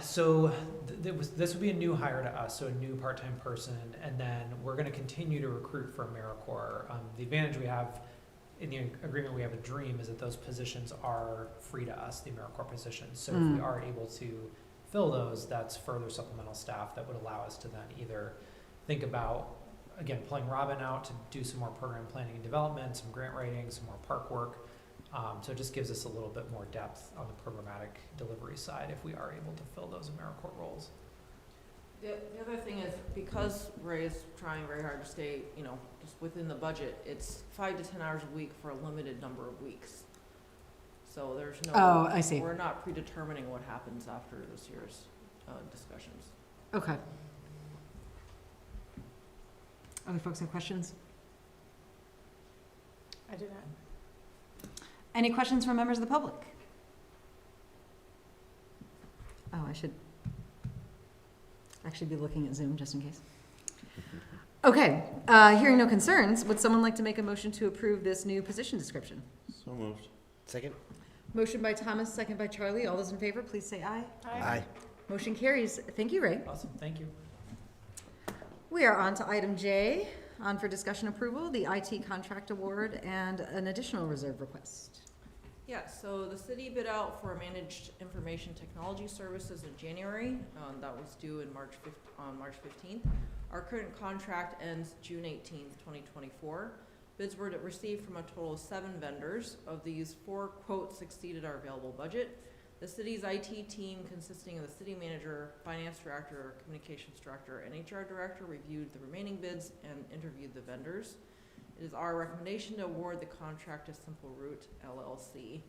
So this would be a new hire to us, so a new part-time person, and then we're going to continue to recruit for AmeriCorps. The advantage we have in the agreement we have a Dream is that those positions are free to us, the AmeriCorps positions. So if we are able to fill those, that's further supplemental staff that would allow us to then either think about, again, pulling Robin out to do some more program planning and development, some grant writing, some more park work. So it just gives us a little bit more depth on the programmatic delivery side if we are able to fill those AmeriCorps roles. The other thing is, because Ray is trying very hard to stay, just within the budget, it's 5 to 10 hours a week for a limited number of weeks. So there's no. Oh, I see. We're not predetermining what happens after this year's discussions. Okay. Other folks have questions? I do not. Any questions from members of the public? Oh, I should actually be looking at Zoom just in case. Okay, hearing no concerns, would someone like to make a motion to approve this new position description? So moved. Second? Motion by Thomas, second by Charlie. All those in favor, please say aye. Aye. Motion carries. Thank you, Ray. Awesome, thank you. We are on to item J, on for discussion approval, the IT contract award and an additional reserve request. Yeah, so the city bid out for managed information technology services in January. That was due in on March 15th. Our current contract ends June 18th, 2024. Bids were received from a total of 7 vendors. Of these, 4 quotes exceeded our available budget. The city's IT team, consisting of the city manager, finance director, communications director, and HR director, reviewed the remaining bids and interviewed the vendors. It is our recommendation to award the contract to Simple Route LLC.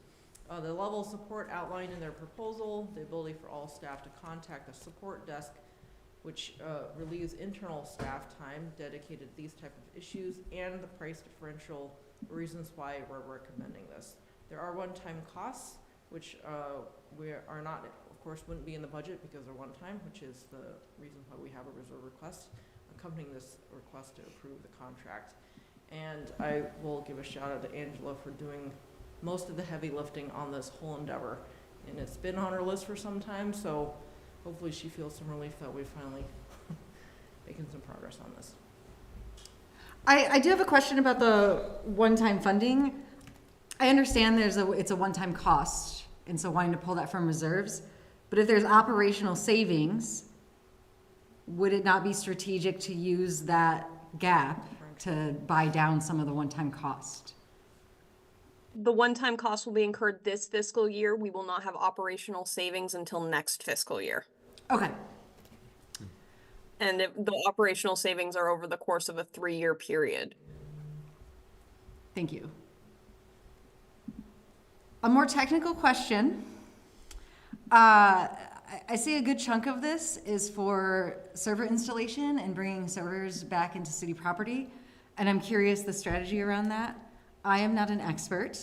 The level of support outlined in their proposal, the ability for all staff to contact the support desk, which relieves internal staff time dedicated to these type of issues, and the price differential, reasons why we're recommending this. There are one-time costs, which we are not, of course, wouldn't be in the budget because they're one-time, which is the reason why we have a reserve request accompanying this request to approve the contract. And I will give a shout out to Angela for doing most of the heavy lifting on this whole endeavor. And it's been on her list for some time, so hopefully she feels some relief that we're finally making some progress on this. I do have a question about the one-time funding. I understand it's a one-time cost, and so wanting to pull that from reserves. But if there's operational savings, would it not be strategic to use that gap to buy down some of the one-time cost? The one-time cost will be incurred this fiscal year. We will not have operational savings until next fiscal year. Okay. And the operational savings are over the course of a 3-year period. Thank you. A more technical question. I see a good chunk of this is for server installation and bringing servers back into city property. And I'm curious the strategy around that. I am not an expert,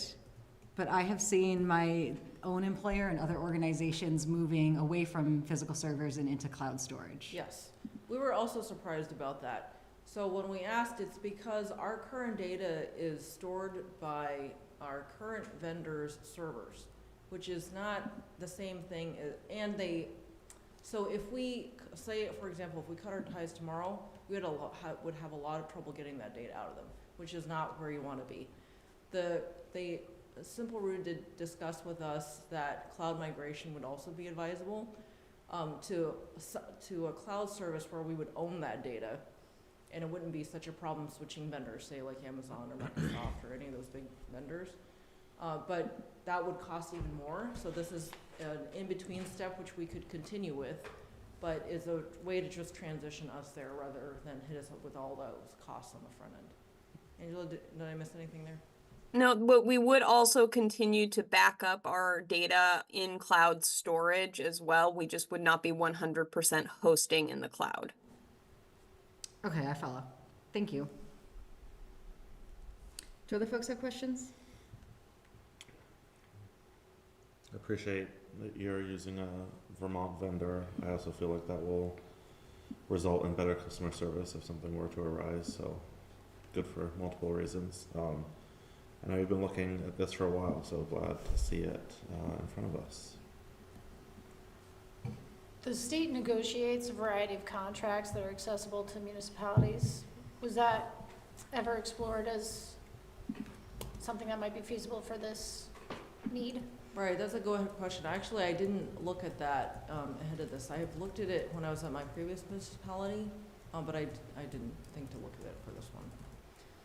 but I have seen my own employer and other organizations moving away from physical servers and into cloud storage. Yes, we were also surprised about that. So when we asked, it's because our current data is stored by our current vendors' servers, which is not the same thing. So if we say, for example, if we cut our ties tomorrow, we would have a lot of trouble getting that data out of them, which is not where you want to be. Simple Root did discuss with us that cloud migration would also be advisable to a cloud service where we would own that data, and it wouldn't be such a problem switching vendors, say like Amazon or Microsoft or any of those big vendors. But that would cost even more. So this is an in-between step which we could continue with, but is a way to just transition us there rather than hit us up with all those costs on the front end. Angela, did I miss anything there? No, but we would also continue to back up our data in cloud storage as well. We just would not be 100% hosting in the cloud. Okay, I follow. Thank you. Do other folks have questions? Appreciate that you're using a Vermont vendor. I also feel like that will result in better customer service if something were to arise, so good for multiple reasons. I know you've been looking at this for a while, so glad to see it in front of us. The state negotiates a variety of contracts that are accessible to municipalities. Was that ever explored as something that might be feasible for this need? Right, that's a go-ahead question. Actually, I didn't look at that ahead of this. I have looked at it when I was at my previous municipality, but I didn't think to look at it for this one.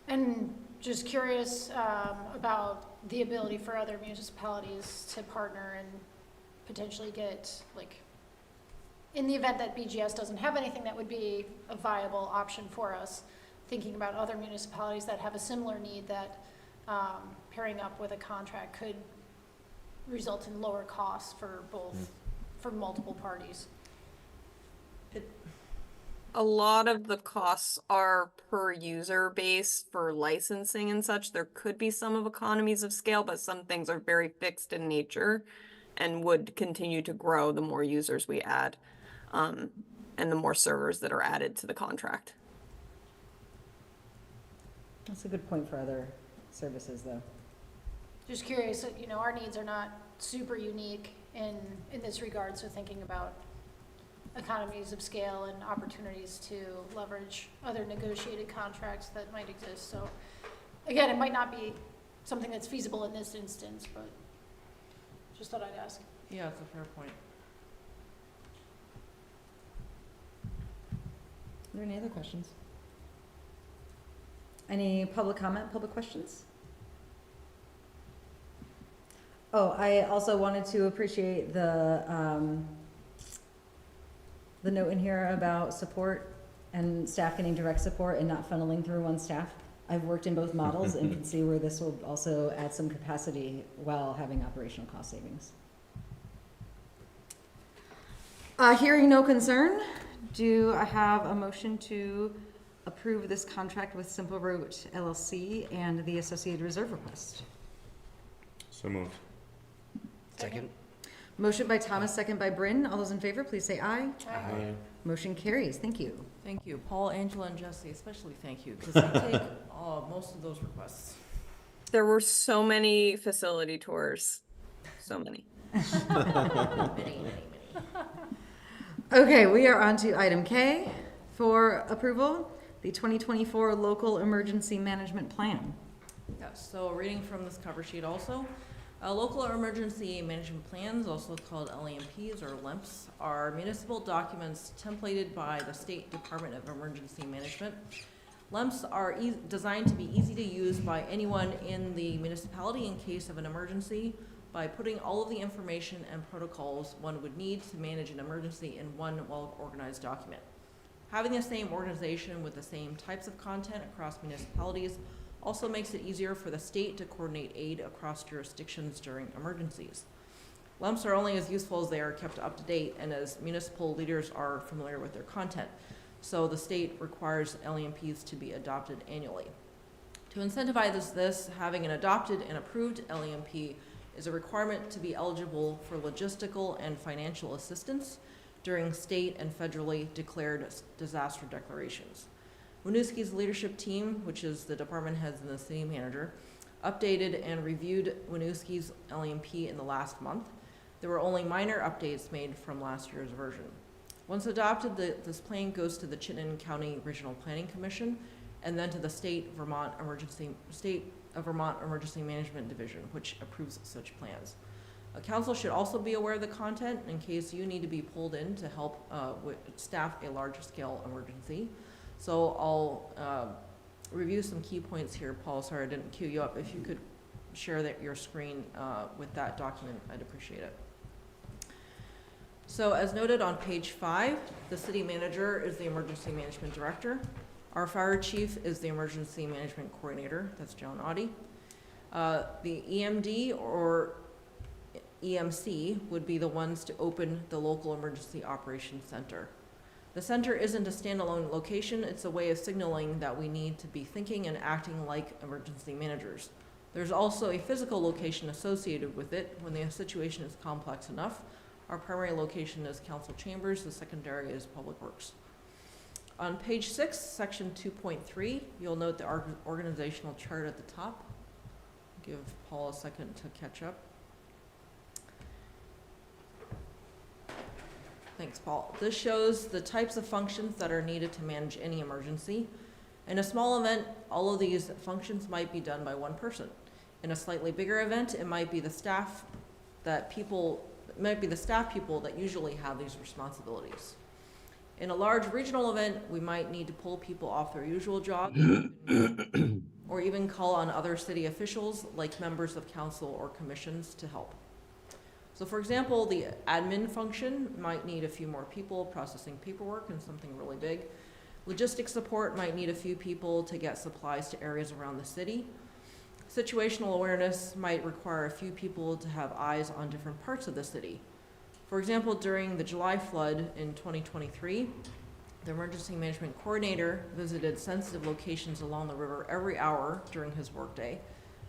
And just curious about the ability for other municipalities to partner and potentially get, like, in the event that BGS doesn't have anything that would be a viable option for us, thinking about other municipalities that have a similar need that pairing up with a contract could result in lower costs for both, for multiple parties. A lot of the costs are per user base for licensing and such. There could be some of economies of scale, but some things are very fixed in nature and would continue to grow the more users we add, and the more servers that are added to the contract. That's a good point for other services, though. Just curious, you know, our needs are not super unique in this regard, so thinking about economies of scale and opportunities to leverage other negotiated contracts that might exist. So again, it might not be something that's feasible in this instance, but just thought I'd ask. Yeah, it's a fair point. Are there any other questions? Any public comment, public questions? Oh, I also wanted to appreciate the note in here about support and staff getting direct support and not funneling through one staff. I've worked in both models and can see where this will also add some capacity while having operational cost savings. Hearing no concern, do I have a motion to approve this contract with Simple Route LLC and the associated reserve request? So moved. Second. Motion by Thomas, second by Bryn. All those in favor, please say aye. Aye. Motion carries. Thank you. Thank you. Paul, Angela, and Jesse, especially thank you, because I take most of those requests. There were so many facility tours. So many. Many. Okay, we are on to item K for approval, the 2024 Local Emergency Management Plan. Yes, so reading from this cover sheet also, local emergency management plans, also called LEMPs or LEMPs, are municipal documents templated by the State Department of Emergency Management. LEMPs are designed to be easy to use by anyone in the municipality in case of an emergency by putting all of the information and protocols one would need to manage an emergency in one well-organized document. Having the same organization with the same types of content across municipalities also makes it easier for the state to coordinate aid across jurisdictions during emergencies. LEMPs are only as useful as they are kept up to date and as municipal leaders are familiar with their content. So the state requires LEMPs to be adopted annually. To incentivize this, having an adopted and approved LEMP is a requirement to be eligible for logistical and financial assistance during state and federally declared disaster declarations. Winooski's leadership team, which is the department heads and the city manager, updated and reviewed Winooski's LEMP in the last month. There were only minor updates made from last year's version. Once adopted, this plan goes to the Chittenden County Regional Planning Commission and then to the State of Vermont Emergency Management Division, which approves such plans. Council should also be aware of the content in case you need to be pulled in to help staff a large-scale emergency. So I'll review some key points here. Paul, sorry I didn't queue you up. If you could share your screen with that document, I'd appreciate it. So as noted on page 5, the city manager is the emergency management director. Our fire chief is the emergency management coordinator. That's Joan Audie. The EMD or EMC would be the ones to open the local emergency operations center. The center isn't a standalone location, it's a way of signaling that we need to be thinking and acting like emergency managers. There's also a physical location associated with it when the situation is complex enough. Our primary location is council chambers, the secondary is public works. On page 6, section 2.3, you'll note the organizational chart at the top. Give Paul a second to catch up. Thanks, Paul. This shows the types of functions that are needed to manage any emergency. In a small event, all of these functions might be done by one person. In a slightly bigger event, it might be the staff people that usually have these responsibilities. In a large regional event, we might need to pull people off their usual jobs or even call on other city officials like members of council or commissions to help. So for example, the admin function might need a few more people processing paperwork and something really big. Logistics support might need a few people to get supplies to areas around the city. Situational awareness might require a few people to have eyes on different parts of the city. For example, during the July flood in 2023, the emergency management coordinator visited sensitive locations along the river every hour during his workday.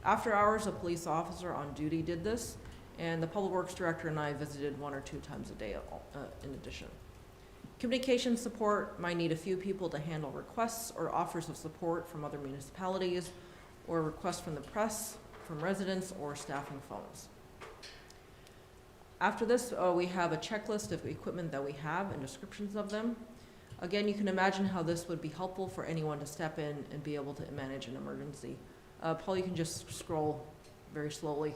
After hours, a police officer on duty did this, and the public works director and I visited 1 or 2 times a day in addition. Communication support might need a few people to handle requests or offers of support from other municipalities, or requests from the press, from residents, or staffing phones. After this, we have a checklist of equipment that we have and descriptions of them. Again, you can imagine how this would be helpful for anyone to step in and be able to manage an emergency. Paul, you can just scroll very slowly.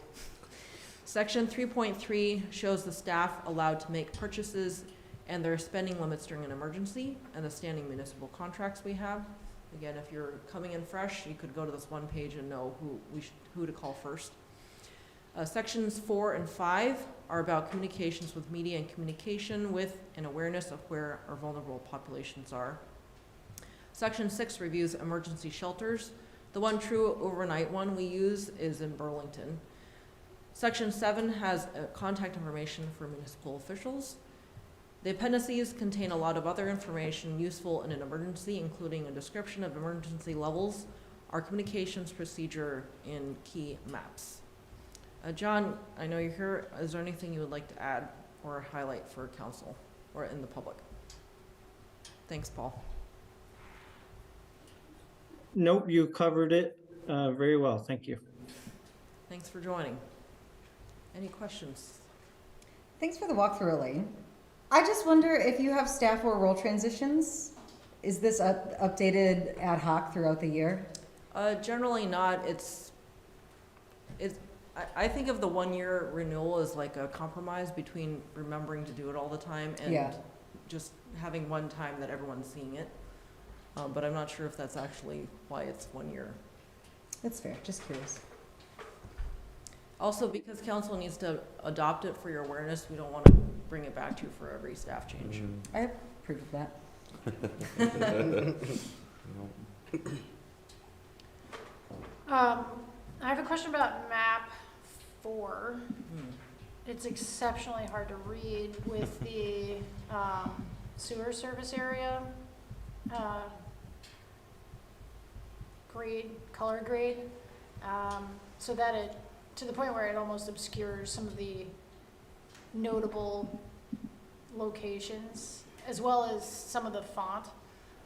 Section 3.3 shows the staff allowed to make purchases and their spending limits during an emergency and the standing municipal contracts we have. Again, if you're coming in fresh, you could go to this one page and know who to call first. Sections 4 and 5 are about communications with media and communication with and awareness of where our vulnerable populations are. Section 6 reviews emergency shelters. The one true overnight one we use is in Burlington. Section 7 has contact information for municipal officials. The appendices contain a lot of other information useful in an emergency, including a description of emergency levels, our communications procedure, and key maps. John, I know you're here. Is there anything you would like to add or highlight for council or in the public? Thanks, Paul. Nope, you covered it very well. Thank you. Thanks for joining. Any questions? Thanks for the walkthrough, Elaine. I just wonder if you have staff or role transitions. Is this updated ad hoc throughout the year? Generally not. I think of the 1-year renewal as like a compromise between remembering to do it all the time and just having one time that everyone's seeing it. But I'm not sure if that's actually why it's 1 year. That's fair, just curious. Also, because council needs to adopt it for your awareness, we don't want to bring it back to you for every staff change. I approve of that. I have a question about map 4. It's exceptionally hard to read with the sewer service area color grade, so that it, to the point where it almost obscures some of the notable locations, as well as some of the font,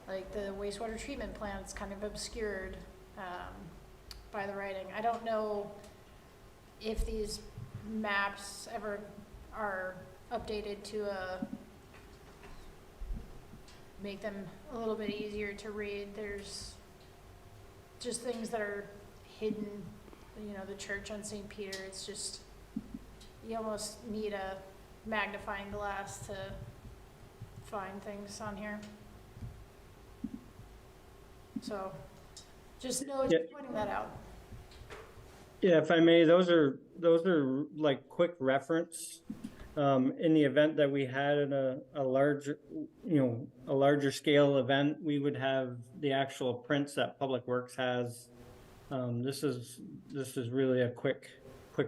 like the wastewater treatment plant's kind of obscured by the writing. I don't know if these maps ever are updated to make them a little bit easier to read. There's just things that are hidden, you know, the church on St. Peter, it's just, you almost need a magnifying glass to find things on here. So, just pointing that out. Yeah, if I may, those are like quick reference. In the event that we had a larger scale event, we would have the actual prints that Public Works has. This is really a quick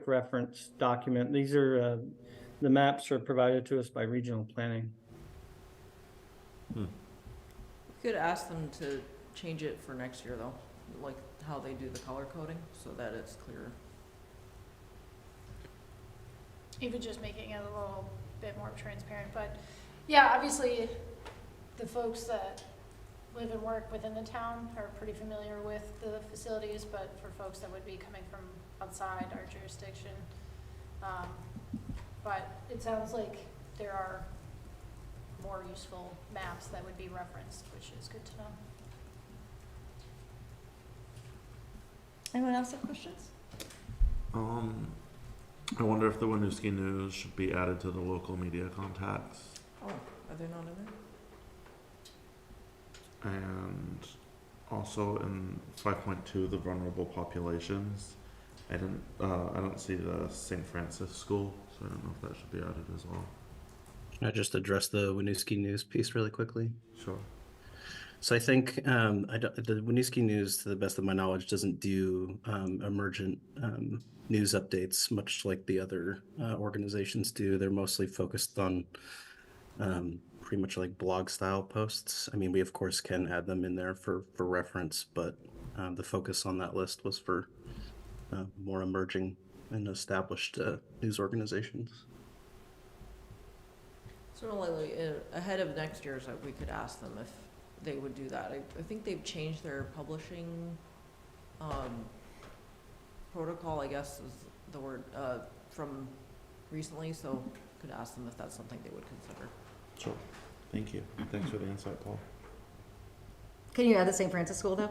reference document. These are the maps are provided to us by regional planning. We could ask them to change it for next year though, like how they do the color coding, so that it's clearer. Even just making it a little bit more transparent, but yeah, obviously the folks that live and work within the town are pretty familiar with the facilities, but for folks that would be coming from outside our jurisdiction, but it sounds like there are more useful maps that would be referenced, which is good to know. Anyone else have questions? I wonder if the Winooski News should be added to the local media contacts. Oh, are they not in there? And also in 5.2, the vulnerable populations. I don't see the St. Francis School, so I don't know if that should be added as well. Can I just address the Winooski News piece really quickly? Sure. So I think the Winooski News, to the best of my knowledge, doesn't do emergent news updates, much like the other organizations do. They're mostly focused on pretty much like blog style posts. I mean, we of course can add them in there for reference, but the focus on that list was for more emerging and established news organizations. Sort of like ahead of next year's, we could ask them if they would do that. I think they've changed their publishing protocol, I guess is the word, from recently, so could ask them if that's something they would consider. Sure. Thank you. Thanks for the insight, Paul. Can you add the St. Francis School though?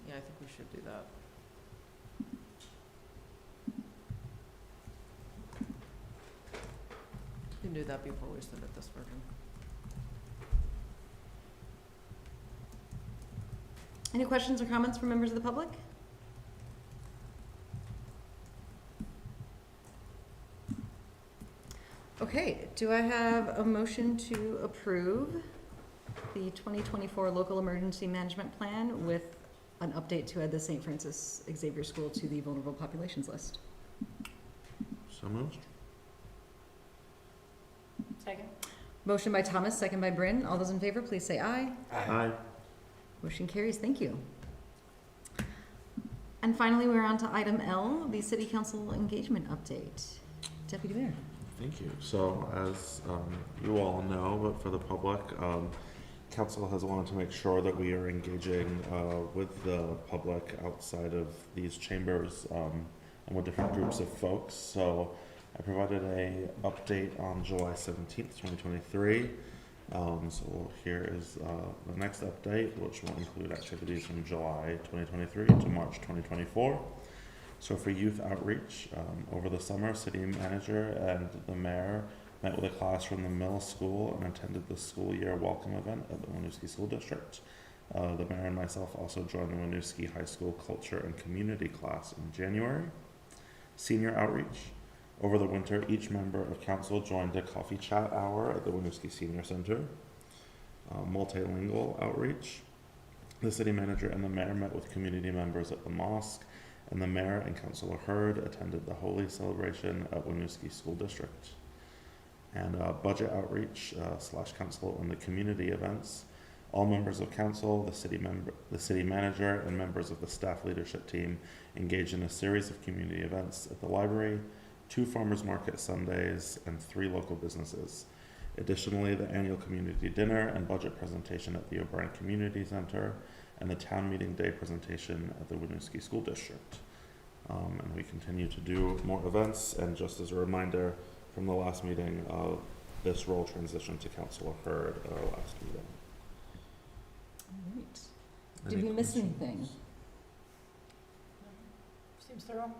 Yeah, I think we should do that. We can do that before we submit this version. Any questions or comments from members of the public? Okay, do I have a motion to approve the 2024 Local Emergency Management Plan with an update to add the St. Francis Xavier School to the vulnerable populations list? So moved. Second. Motion by Thomas, second by Bryn. All those in favor, please say aye. Aye. Motion carries. Thank you. And finally, we're on to item L, the City Council Engagement Update. Deputy Mayor. Thank you. So as you all know, but for the public, Council has wanted to make sure that we are engaging with the public outside of these chambers and with different groups of folks. So I provided a update on July 17th, 2023. So here is the next update, which will include activities from July 2023 to March 2024. So for youth outreach, over the summer, city manager and the mayor met with a class from the middle school and attended the school year welcome event at the Winooski School District. The mayor and myself also joined the Winooski High School Culture and Community class in January. Senior outreach. Over the winter, each member of council joined a coffee chat hour at the Winooski Senior Center. Multilingual outreach. The city manager and the mayor met with community members at the mosque, and the mayor and Councilor Hurd attended the Holy Celebration at Winooski School District. And budget outreach / council and the community events. All members of council, the city manager, and members of the staff leadership team engaged in a series of community events at the library, 2 farmers market Sundays, and 3 local businesses. Additionally, the annual community dinner and budget presentation at the O'Brien Community Center, and the town meeting day presentation at the Winooski School District. And we continue to do more events, and just as a reminder from the last meeting, this role transitioned to Councilor Hurd at our last meeting. All right. Did we miss anything? Seems thorough.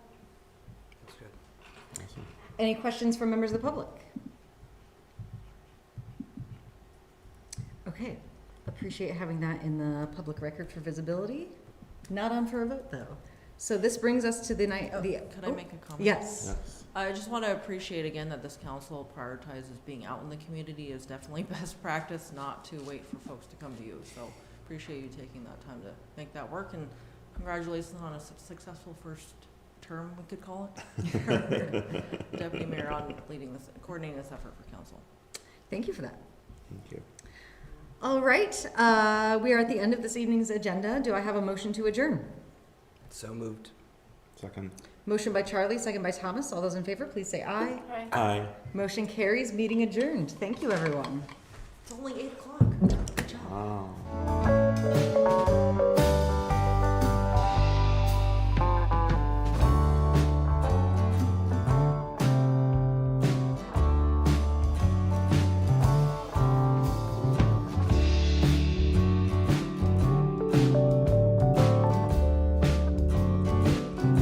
That's good. Awesome. Any questions from members of the public? Okay, appreciate having that in the public record for visibility. Not on for a vote though. So this brings us to the night. Could I make a comment? Yes. Yes. I just want to appreciate again that this council prioritizes being out in the community is definitely best practice, not to wait for folks to come to you. So appreciate you taking that time to make that work, and congratulations on a successful first term, we could call it. Deputy Mayor on leading this, coordinating this effort for council. Thank you for that. Thank you. All right, we are at the end of this evening's agenda. Do I have a motion to adjourn? So moved. Second. Motion by Charlie, second by Thomas. All those in favor, please say aye. Aye. Aye. Motion carries, meeting adjourned. Thank you, everyone. It's only 8 o'clock. Good job. Wow.